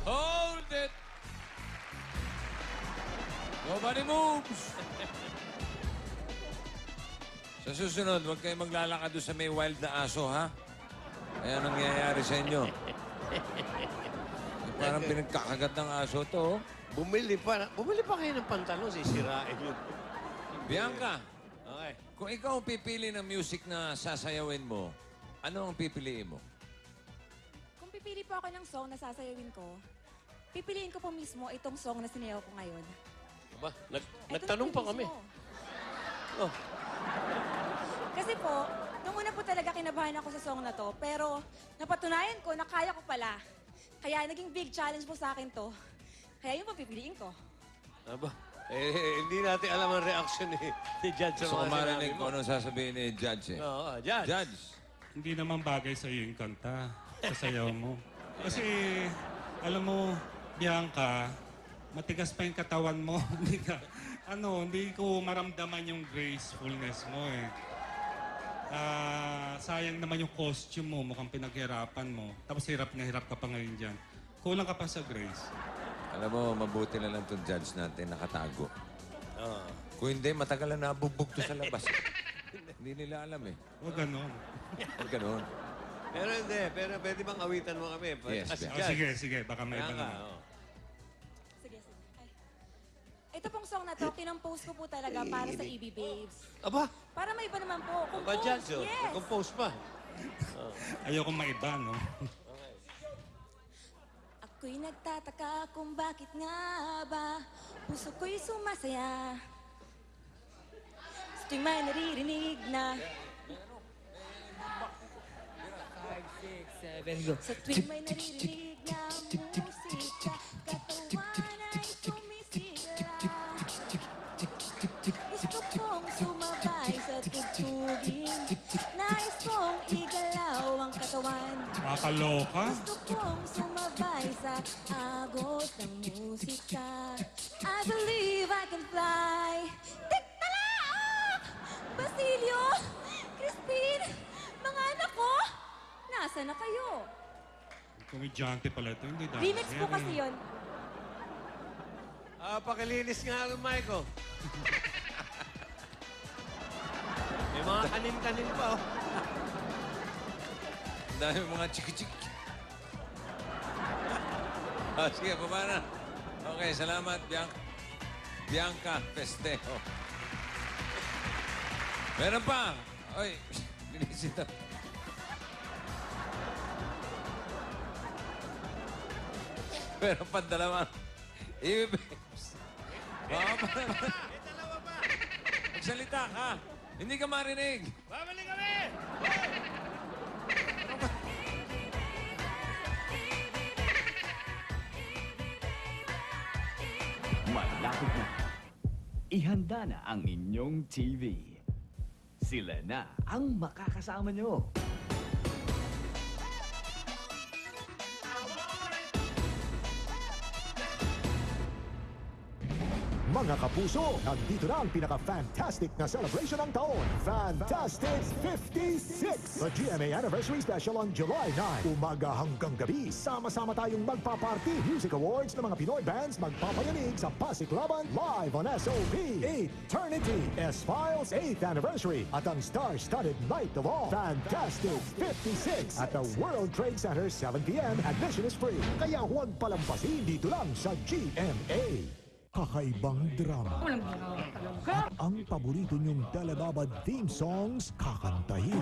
Hold it! Nobody moves! Sa susunod, huwag kayo maglalakad doon sa may wild na aso, ha? Kaya nangyayari sa inyo. Parang pinagkakagat ng aso to. Bumili pa kayo ng pantalon, sisirain yun. Bianca, Okay. kung ikaw ang pipili ng music na sasayawin mo, ano ang pipiliin mo? Kung pipili po ako ng song na sasayawin ko, pipiliin ko po mismo itong song na sinayaw ko ngayon. Aba, nagtanong pa kami. Oh. Kasi po, nung una po talaga kinabahan ako sa song na to, pero napatunayan ko na kaya ko pala. Kaya naging big challenge po sa akin to. Kaya yun po pipiliin ko. Aba, Hindi natin alam ang reaction ni Judge sa Gusto ko mga sinabi marinig mo. kung anong sasabihin ni Judge eh. Oo, Judge. Judge. Hindi naman bagay sa iyo yung kanta sa sayaw mo. Kasi, alam mo, Bianca, matigas pa yung katawan mo. Hindi ko maramdaman yung gracefulness mo eh. Sayang naman yung costume mo, mukhang pinaghirapan mo. Tapos hirap na hirap ka pa ngayon dyan. Kulang ka pa sa grace. Alam mo, mabuti na lang itong judge natin nakatago. Kung hindi, matagal na nabugbog to sa labas. Hindi nila alam eh. Huwag ganon. Huwag ganon. Pero hindi. Pero pwede bang awitan mo kami? Yes, As Bianca. judge. Sige. Baka may iba naman. Sige. Ay. Ito pong song na to, kinompose ko po talaga para sa EB Babes. Aba? Para may iba naman po. Aba, Judge, Yes. compose pa. Ayoko maiba, no? Ako'y nagtataka kung bakit nga ba puso ko'y sumasaya. Sa tuwing may naririnig na 5, 6, 7, go. Sa tuwing may naririnig na musika, katawan ay sumisigla. Gusto kong sumabay sa tugtugin, nais kong igalaw ang katawan. Makakaloka? Gusto kong sumabay sa agos ng musika. I believe I can fly. Tiktalak! Basilio! Crispin! Mga anak ko! Nasaan na kayo? Komedyante pala ito, hindi dahil. Remix po kasi yun. Pakilinis nga ang mic ko. May mga kanin-kanin pa, oh. Dahil mga chiki-chiki. Sige, baba na. Okay, salamat, Bianca Festejo. Meron pa. Oy, binisita. Meron pa dalawa. Babes. Baka pa naman. Magsalita ka. Hindi ka marinig. Babalik kami! Malapit na. Ihanda na ang inyong TV. Sila na ang makakasama nyo. Mga kapuso, nandito na ang pinaka-fantastic na celebration ng taon. Fantastic 56! The GMA Anniversary Special on July 9. Umaga hanggang gabi, sama-sama tayong magpa-party. Music Awards ng mga Pinoy bands magpapayanig sa Pasig Laban live on SOP. Eternity, S-Files 8th Anniversary at ang star-studded night of all. Fantastic 56 at the World Trade Center 7 p.m. Admission is free. Kaya huwag palampasin dito lang sa GMA. Kakaibang drama. At ang paborito niyong Telebabad theme songs, kakantahin.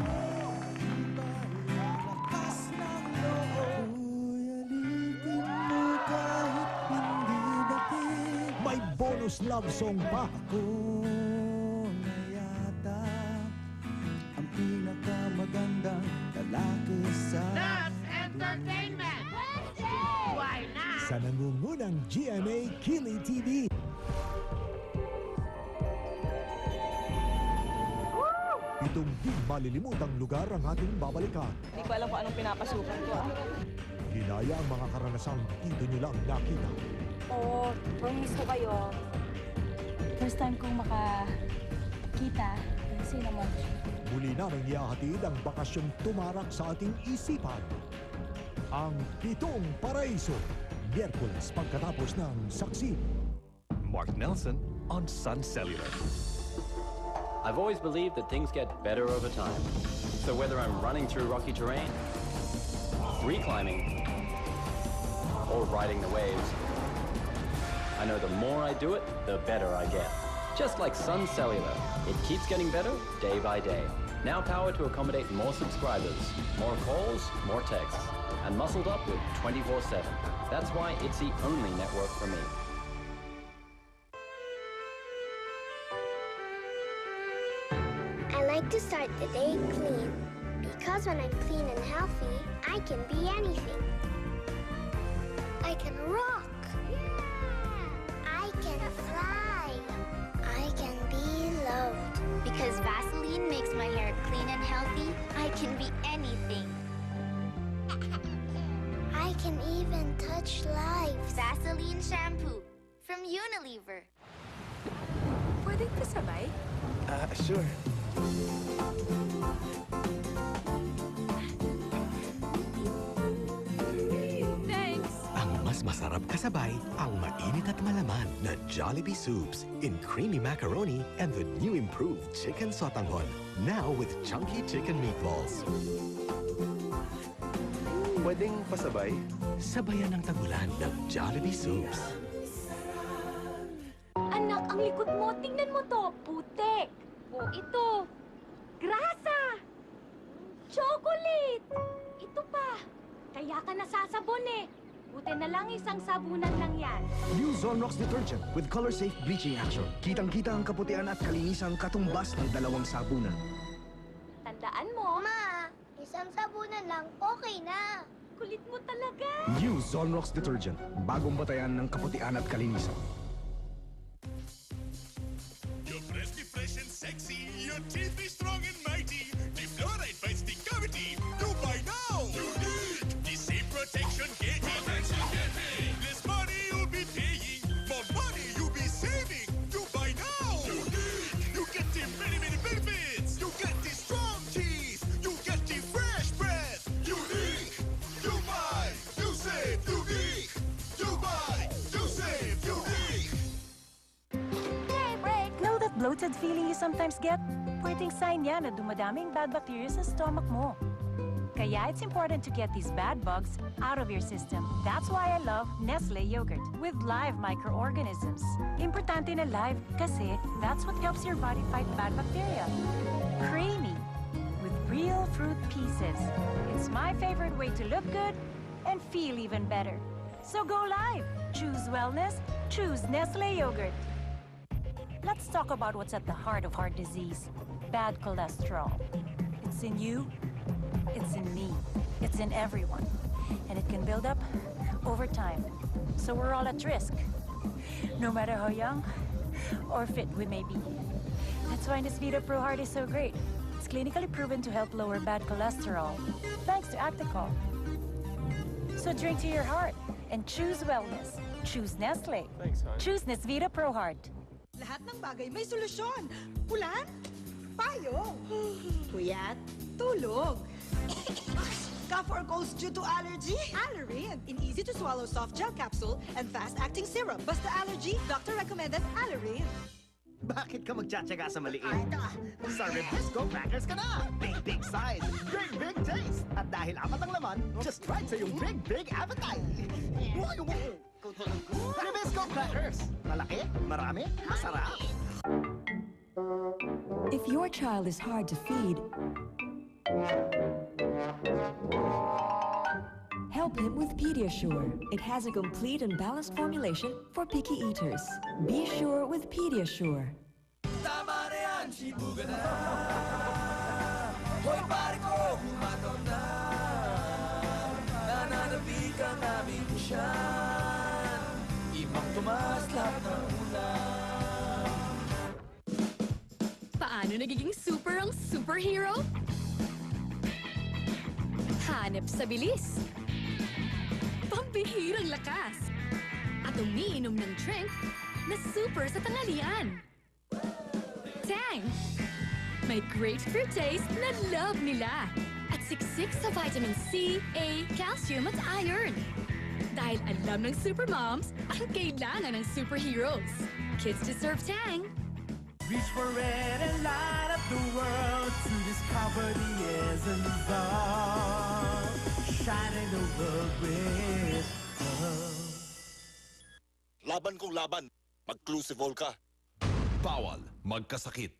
May bonus love song pa. Ako na yata ang pinakamagandang lalaki sa... That's entertainment! Why not? Sa nangungunang GMA Kili TV. Itong di malilimutang lugar ang ating babalikan. Hindi ko alam kung anong pinapasukan ko. Hinaya ang mga karanasang dito nyo lang nakita. Oo, promise ko kayo. First time kong makakita ng cinnamon. Muli namin ihahatid ang bakasyong tumarak sa ating isipan. Ang Pitong Paraiso. Miyerkules pagkatapos ng Saksi. Mark Nelson on Sun Cellular. I've always believed that things get better over time. So whether I'm running through rocky terrain, reclimbing, or riding the waves, I know the more I do it, the better I get. Just like Sun Cellular, it keeps getting better day by day. Now powered to accommodate more subscribers, more calls, more texts, and muscled up with 24/7. That's why it's the only network for me. I like to start the day clean, because when I'm clean and healthy, I can be anything. I can rock. Yeah. I can fly. Vaseline Shampoo from Unilever. Pwedeng kasabay? Sure. Thanks! Ang mas masarap kasabay, ang mainit at malaman na Jollibee Soups in creamy macaroni and the new improved chicken sotanghon. Now with chunky chicken meatballs. Pwedeng pasabay? Sabayan ng tagulan ng Jollibee Soups. Anak, ang likod mo. Tingnan mo to. Putek. O ito. Grasa. Chocolate. Ito pa. Kaya ka nasasabon eh. Buti na lang isang sabunan lang yan. New Zonrox detergent with color-safe bleaching action. Kitang-kita ang kaputian at kalinisang katumbas ng 2 sabunan. Tandaan mo. Ma, isang sabunan lang, okay na. Kulit mo talaga. New Zonrox detergent. Bagong batayan ng kaputian at kalinisan. Your breath be fresh and sexy. Your teeth be strong and mighty. The fluoride fights the cavity. You buy now. Unique. The same protection getting. Less money you'll be paying. More money you'll be saving. You buy now. Unique. You get the many, many benefits. You get the strong teeth. You get the fresh breath. Unique. You buy. You save. Unique. You buy. You save. Unique. Know that bloated feeling you sometimes get? Pwedeng sign yan na dumadaming bad bacteria sa stomach mo. Kaya it's important to get these bad bugs out of your system. That's why I love Nestle yogurt with live microorganisms. Importante na live kasi that's what helps your body fight bad bacteria. Creamy with real fruit pieces. It's my favorite way to look good and feel even better. So go live. Choose wellness. Choose Nestle yogurt. Let's talk about what's at the heart of heart disease. Bad cholesterol. It's in you. It's in me. It's in everyone. And it can build up over time. So we're all at risk. No matter how young or fit we may be. That's why Nesvita Pro Heart is so great. It's clinically proven to help lower bad cholesterol. Thanks to Acticol. So drink to your heart and choose wellness. Choose Nestle. Thanks, hon. Choose Nesvita Pro Heart. Lahat ng bagay may solusyon. Ulan, payo, puyat, tulog. Cough or colds due to allergy? Allerine, an easy-to-swallow soft gel capsule and fast-acting syrup. Basta allergy, doctor recommended Allerine. Bakit ka magtsatsaga sa maliit? Sa Ribisco Crackers ka na! Big, big size, big, big taste! At dahil 4 ang laman, just right sa iyong big, big appetite! Ribisco Crackers! Malaki, marami, masarap! If your child is hard to feed, help him with Pediasure. It has a complete and balanced formulation for picky eaters. Be sure with Pediasure. Tama na yan, sibugan na. Hoy, pare ko, humataw na. Nananabik ang aming pusyan. Ibang tumas lahat ng ulan. Paano nagiging super ang superhero? Hanep sa bilis. Pambihirang lakas. At umiinom ng drink na super sa tanghalian. Tang! May grapefruit taste na love nila. At siksik sa vitamin C, A, calcium at iron. Dahil alam ng supermoms ang kailangan ng superheroes. Kids deserve Tang. Reach for it and light up the world to discover the isn't shining the world with love. Laban kung laban, mag-Clusivol ka. Bawal magkasakit.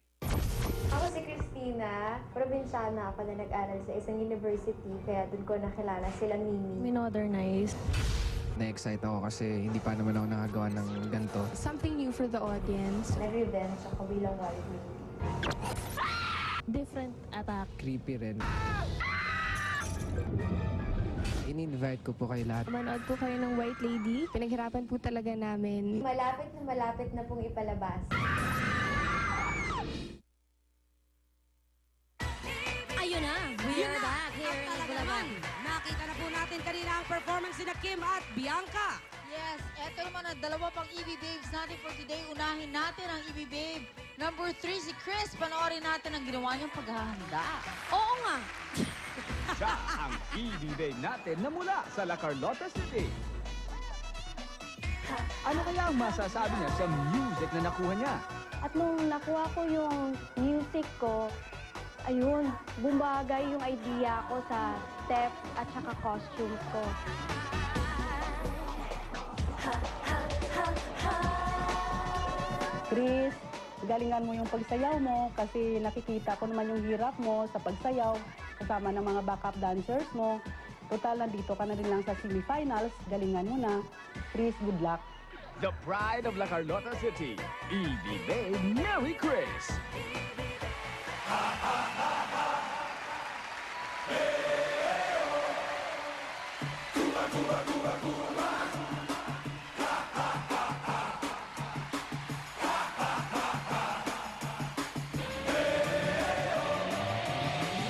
Ako si Christina. Probinsyana ako na nag-aral sa isang university, kaya doon ko nakilala silang Mimi. Minodernized. Na-excite ako kasi hindi pa naman ako nakagawa ng ganito. Something new for the audience. Nag-revenge ako bilang wild lady. Different attack. Creepy rin. In-invite ko po kayo lahat. Manood po kayo ng White Lady. Pinaghirapan po talaga namin. Malapit na pong ipalabas. Ayun na, we are back here in Talaga Bulacan. naman, nakita na po natin kanina ang performance ni Kim at Bianca. Yes, eto naman ang dalawa pang EB Babes natin for today. Unahin natin ang EB Babe. Number 3, si Chris. Panoorin natin ang ginawa niyang paghahanda. Oo nga. Siya ang EB natin na mula sa La Carlota City. Ano kaya ang masasabi niya sa music na nakuha niya? At nung nakuha ko yung music ko, ayun, bumagay yung idea ko sa steps at saka costumes ko. Chris, galingan mo yung pagsayaw mo kasi nakikita ko naman yung hirap mo sa pagsayaw kasama ng mga backup dancers mo. Total, nandito ka na rin lang sa semifinals. Galingan mo na. Chris, good luck. The pride of La Carlota City, EB Babe, Mary Chris.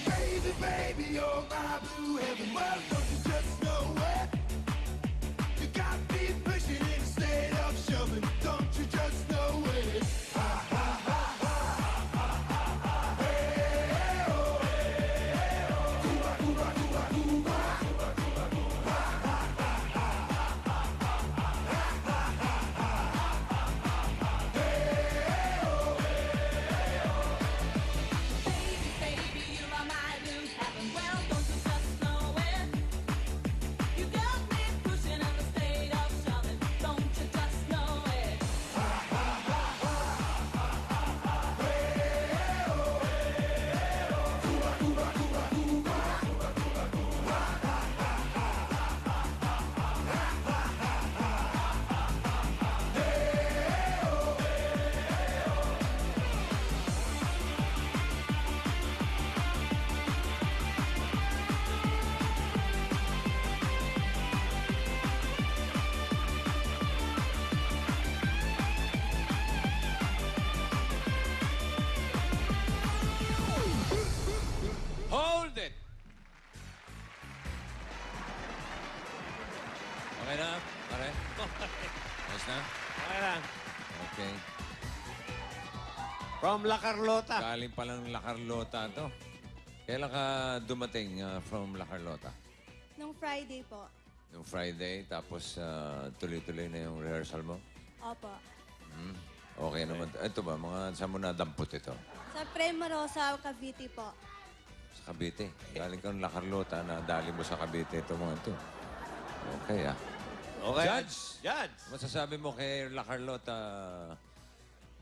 Baby, baby, you're my blue heaven. Well, don't you just know it? You got me pushing in a state of shoving. Don't you just know it? Ha, ha, ha, ha. Hey, oh, hey, oh. Cuba, Cuba, Cuba, Cuba. Ha, ha, ha, ha. Ha, ha, ha, ha. Hey, oh, hey, oh. Baby, you are my blue heaven. Well, don't you just know it? You got me pushing on the state of shoving. Don't you just know it? Hold it! Okay na, pare? Ayos na? Okay lang. Okay. From La Carlota. Galing pa lang La Carlota to. Kailan ka dumating from La Carlota? Nung Friday po. Yung Friday, tapos tuloy-tuloy na yung rehearsal mo? Opo. Okay naman. Ito ba, mga saan mo nadampot ito? Sa Primorosa, Cavite po. Sa Cavite. Galing kang La Carlota, nadali mo sa Cavite ito mga ito. Okay, Okay. Judge! Judge! Masasabi mo kay La Carlota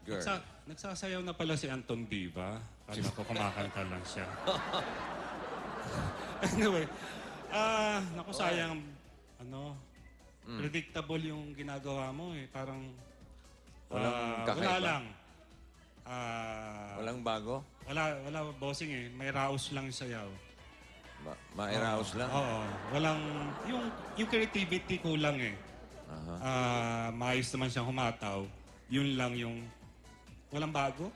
girl? Nagsasayaw na pala si Anton Viva. Kala ko kumakanta lang siya. Anyway, naku sayang, predictable yung ginagawa mo eh. Parang, Walang wala kakaiba? lang. Walang bago? Wala bossing eh. May raos lang yung sayaw. Mairaos lang? Oo. Walang, yung creativity kulang eh. Maayos naman siyang humataw. Yun lang yung, walang bago.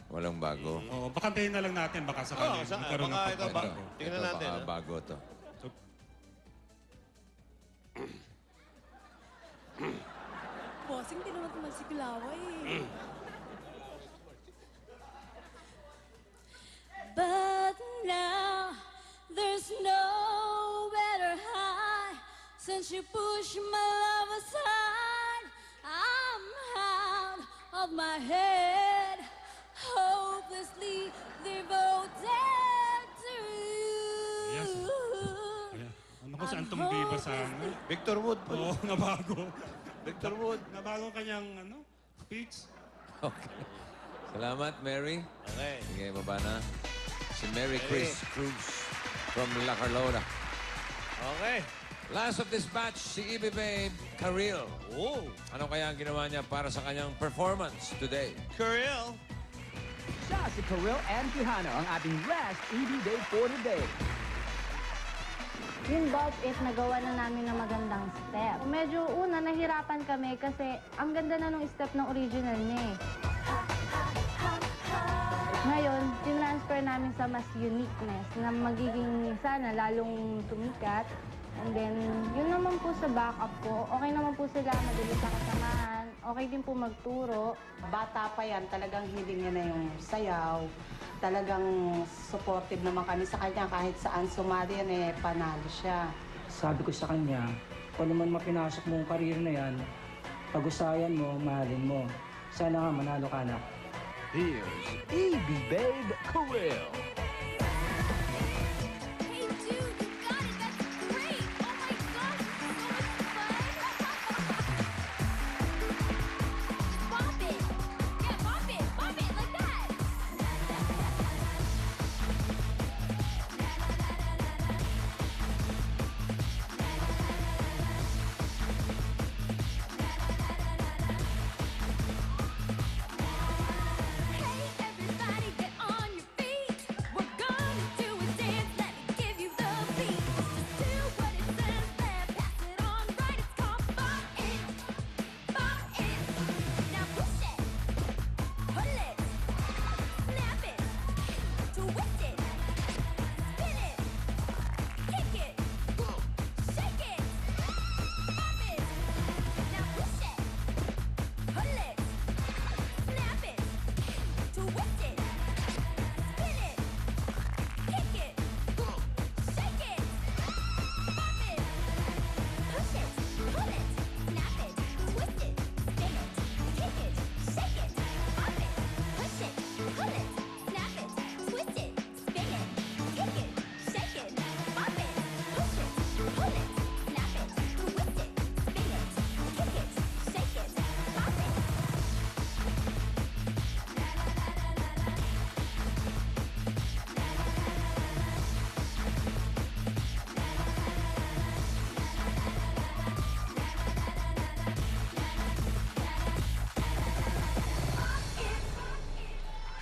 Walang bago? Oo, baka tayo na lang natin. Baka sakali magkaroon ng pagbabago. Tingnan natin. Baka bago to. Bossing, tinawag naman si Kulaway eh. But now, there's no better high. Since you pushed my love aside, I'm out of my head, hopelessly devoted to you. Yes. Ano ko si Anton Viva sana? Victor Wood po. Oo, nabago. Victor Wood. Nabago kanyang speech. Okay. Salamat, Mary. Okay. Sige, baba na. Si Mary Chris Cruz from La Carlota. Okay. Last of this batch, si EB Babe, Karil. Oh. Ano kaya ang ginawa niya para sa kanyang performance today? Karil. Siya si Karil and Quijano, ang ating last EB Babe for today. Yung Bob It, nagawa na namin ng magandang step. Medyo una, nahirapan kami kasi ang ganda na nung step ng original niya eh. Ngayon, tinransfer namin sa mas uniqueness na magiging sana lalong tumikat. And then, yun naman po sa backup po, okay naman po sila, madali sa kasamahan, okay din po magturo. Bata pa yan, talagang hiling niya na yung sayaw. Talagang supportive naman kami sa kanya kahit saan sumali yan panalo siya. Sabi ko sa kanya, kung naman mapinasok mo ang karir na yan, pag-usayan mo, mahalin mo. Sana nga manalo ka na. Here's EB Babe Karel.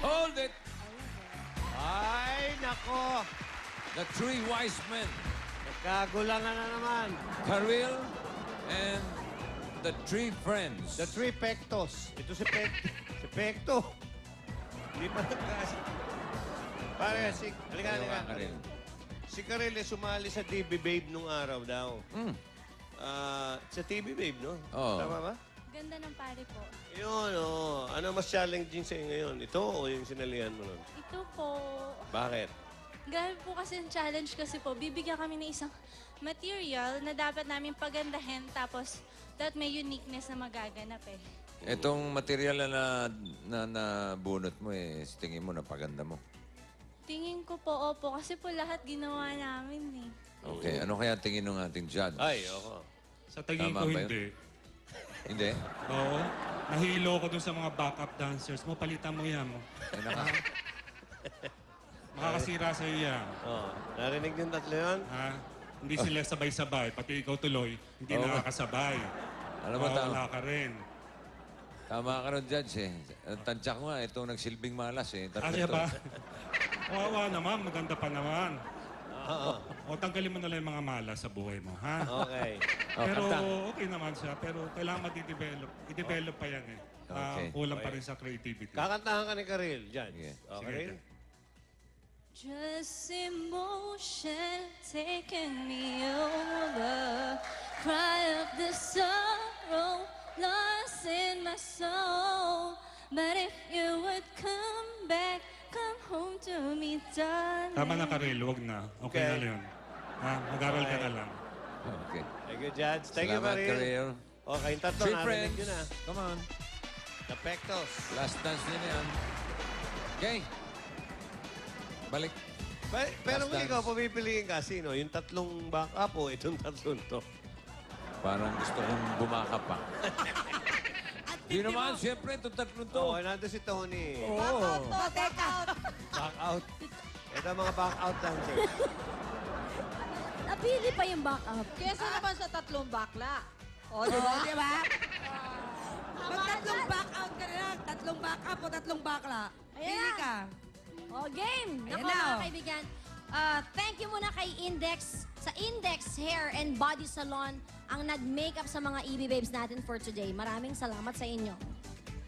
Hold it! Ay, nako. The three wise men. Nagkagulangan na naman. Karel and the three friends. The three Pectos. Ito si Pecto. Hindi pa nagkasi. Pare, halika. Karel. Si Karel sumali sa TV Babe nung araw daw. Sa TV Babe, no? Oo. Tama ba? Ganda ng pare po. Yun, oh. Ano mas challenging sa'yo ngayon? Ito o yung sinalihan mo nun? Ito po. Bakit? Grabe po kasi ang challenge kasi po, bibigyan kami ng isang material na dapat namin pagandahin tapos that may uniqueness na magaganap eh. Itong material na bunot mo tingin mo, napaganda mo. Tingin ko po, opo, kasi po lahat ginawa namin eh. Okay, ano kaya tingin ng ating judge? Ay, ako. Sa tingin Tama ko, ba yun? hindi. Hindi? Oo. Nahilo ko dun sa mga backup dancers mo. Palitan mo yan mo. Makakasira sa'yo yan. Oh, narinig yung tatlo yun? Ha? Hindi sila sabay-sabay. Pati ikaw tuloy, hindi nakakasabay. Alam mo, Wala ka rin. Tama ka rin, Judge Ang tantyak mo itong nagsilbing malas Kaya ba? Wawa naman, maganda pa naman. O tanggalin mo na lang yung mga malas sa buhay mo, ha? Okay. Pero okay naman siya. Pero kailangan mati-develop. I-develop pa yan eh. Okay. Kulang pa rin sa creativity. Kakantahan ka ni Karel, Judge. Sige. Okay? Just emotion taking me over. Cry of the sorrow lost in my soul. But if you would come back, come home to me, darling. Tama na, Karel. Huwag na. Okay na yun. Ha? Mag-aral ka na lang. Okay. Thank you, Judge. Thank you, Salamat, Karel. Karel. Okay, yung tatlo, Three narinig friends. yun, Come on. The Pectos. Last dance din yan. Okay. Balik. Pero Last kung dance. ikaw, pumipiliin ka, sino? Yung tatlong backup o itong tatlong to? Parang gusto kong bumaka pa. Di naman, siyempre, itong tatlong to. Oo, nandun si Tony. Oo. Back out. Back out. Ito ang mga back out dancers. Napili pa yung backup. Kesa naman sa tatlong bakla. O, di ba? Di ba? Mag tatlong back out ka na lang. Tatlong backup o tatlong bakla. Pili ka. O, game! Ayan Nako, na, mga oh. kaibigan. Thank you muna kay Index, sa Index Hair and Body Salon, ang nag-makeup sa mga EB Babes natin for today. Maraming salamat sa inyo.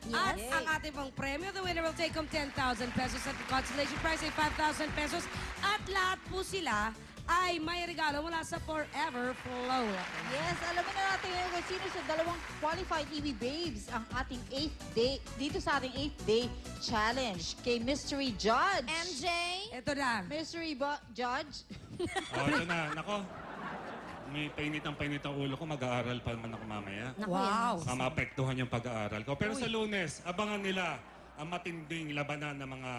At Yes. ang ating pong premyo, the winner will take home 10,000 pesos at the consolation prize ay 5,000 pesos. At lahat po sila ay may regalo mula sa Forever Flow. Yes, alamin na natin ngayon kung sino sa dalawang qualified EB Babes ang ating 8th day, dito sa ating 8th day challenge kay Mystery Judge. MJ? Ito na. Mystery Judge? Oh, ito na. Nako. May painit ang ulo ko. Mag-aaral pa naman ako mamaya. Naku, Wow. Baka maapektuhan yung pag-aaral ko. Pero sa Lunes, abangan nila ang matinding labanan ng mga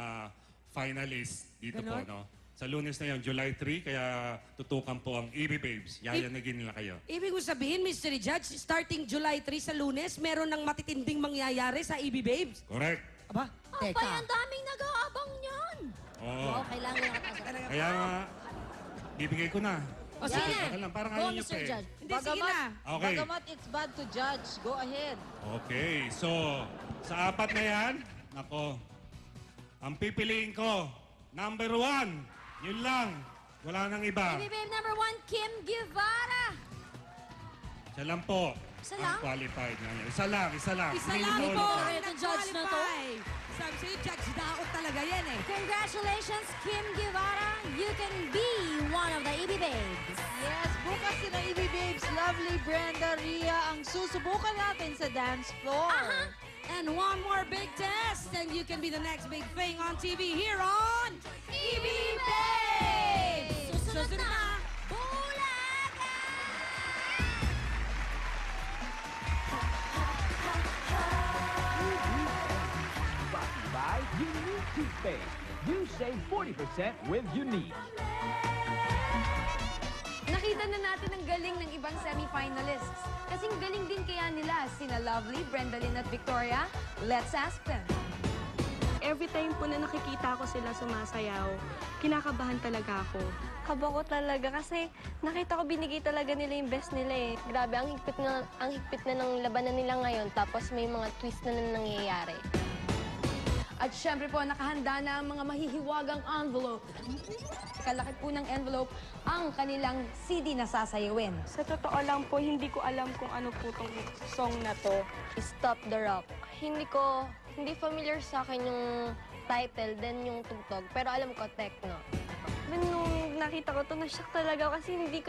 finalists dito po, no? Sa Lunes na yun, July 3, kaya tutukan po ang EB Babes. Yayanagin nila kayo. Ibig mo sabihin, Mystery Judge, starting July 3 sa Lunes, meron ng matitinding mangyayari sa EB Babes. Correct. Aba, Abay, ang daming nag-aabang niyan. Oo. Wow, kailangan nakataas. Kaya nga, bibigay ko na. O, sige. Baka lang, parang Go, ayaw nyo Mr. pa eh. Judge. Hindi, sige na. Okay. Bagamat it's bad to judge. Go ahead. Okay, so sa apat na yan, nako, ang pipiliin ko, number 1, yun lang, wala nang iba. EB Babe number 1, Kim Guevara. Siya lang po Isa ang lang? qualified na niya. Isa lang. Isa Hindi lang ito po ulit. ang Ito, judge na to. nag-qualify. Sabi sa'yo, Judge Daot talaga yan eh. Congratulations, Kim Guevara. You can be one of the EB Babes. Yes, bukas sila EB Babes, Lovely, Brenda, Ria, ang susubukan natin sa dance floor. And one more big test, and you can be the next big thing on TV here on EB Babes! Susunod na, Brought to you by Unique Toothpaste. You save 40% with Unique. Nakita na natin ang galing ng ibang semi-finalists. Kasing galing din kaya nila sina Lovely, Brendalyn at Victoria. Let's ask them. Every time po na nakikita ko sila sumasayaw, kinakabahan talaga ako. Kaba ko talaga kasi nakita ko binigay talaga nila yung best nila eh. Grabe, ang higpit na ng labanan nila ngayon tapos may mga twist na nangyayari. At syempre po, nakahanda na ang mga mahihiwagang envelope. Kalaki po ng envelope ang kanilang CD na sasayawin. Sa totoo lang po, hindi ko alam kung ano po tong song na to. Stop the Rock. Hindi familiar sa akin yung title, then yung tugtog. Pero alam ko, techno. Nung nakita ko to, na-shock talaga kasi hindi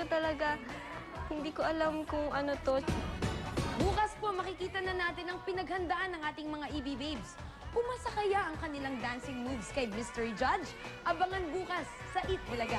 ko alam kung ano to. Bukas po, makikita na natin ang pinaghandaan ng ating mga EB Babes. Pumasa kaya ang kanilang dancing moves kay Mystery Judge? Abangan bukas sa Eat Bulaga.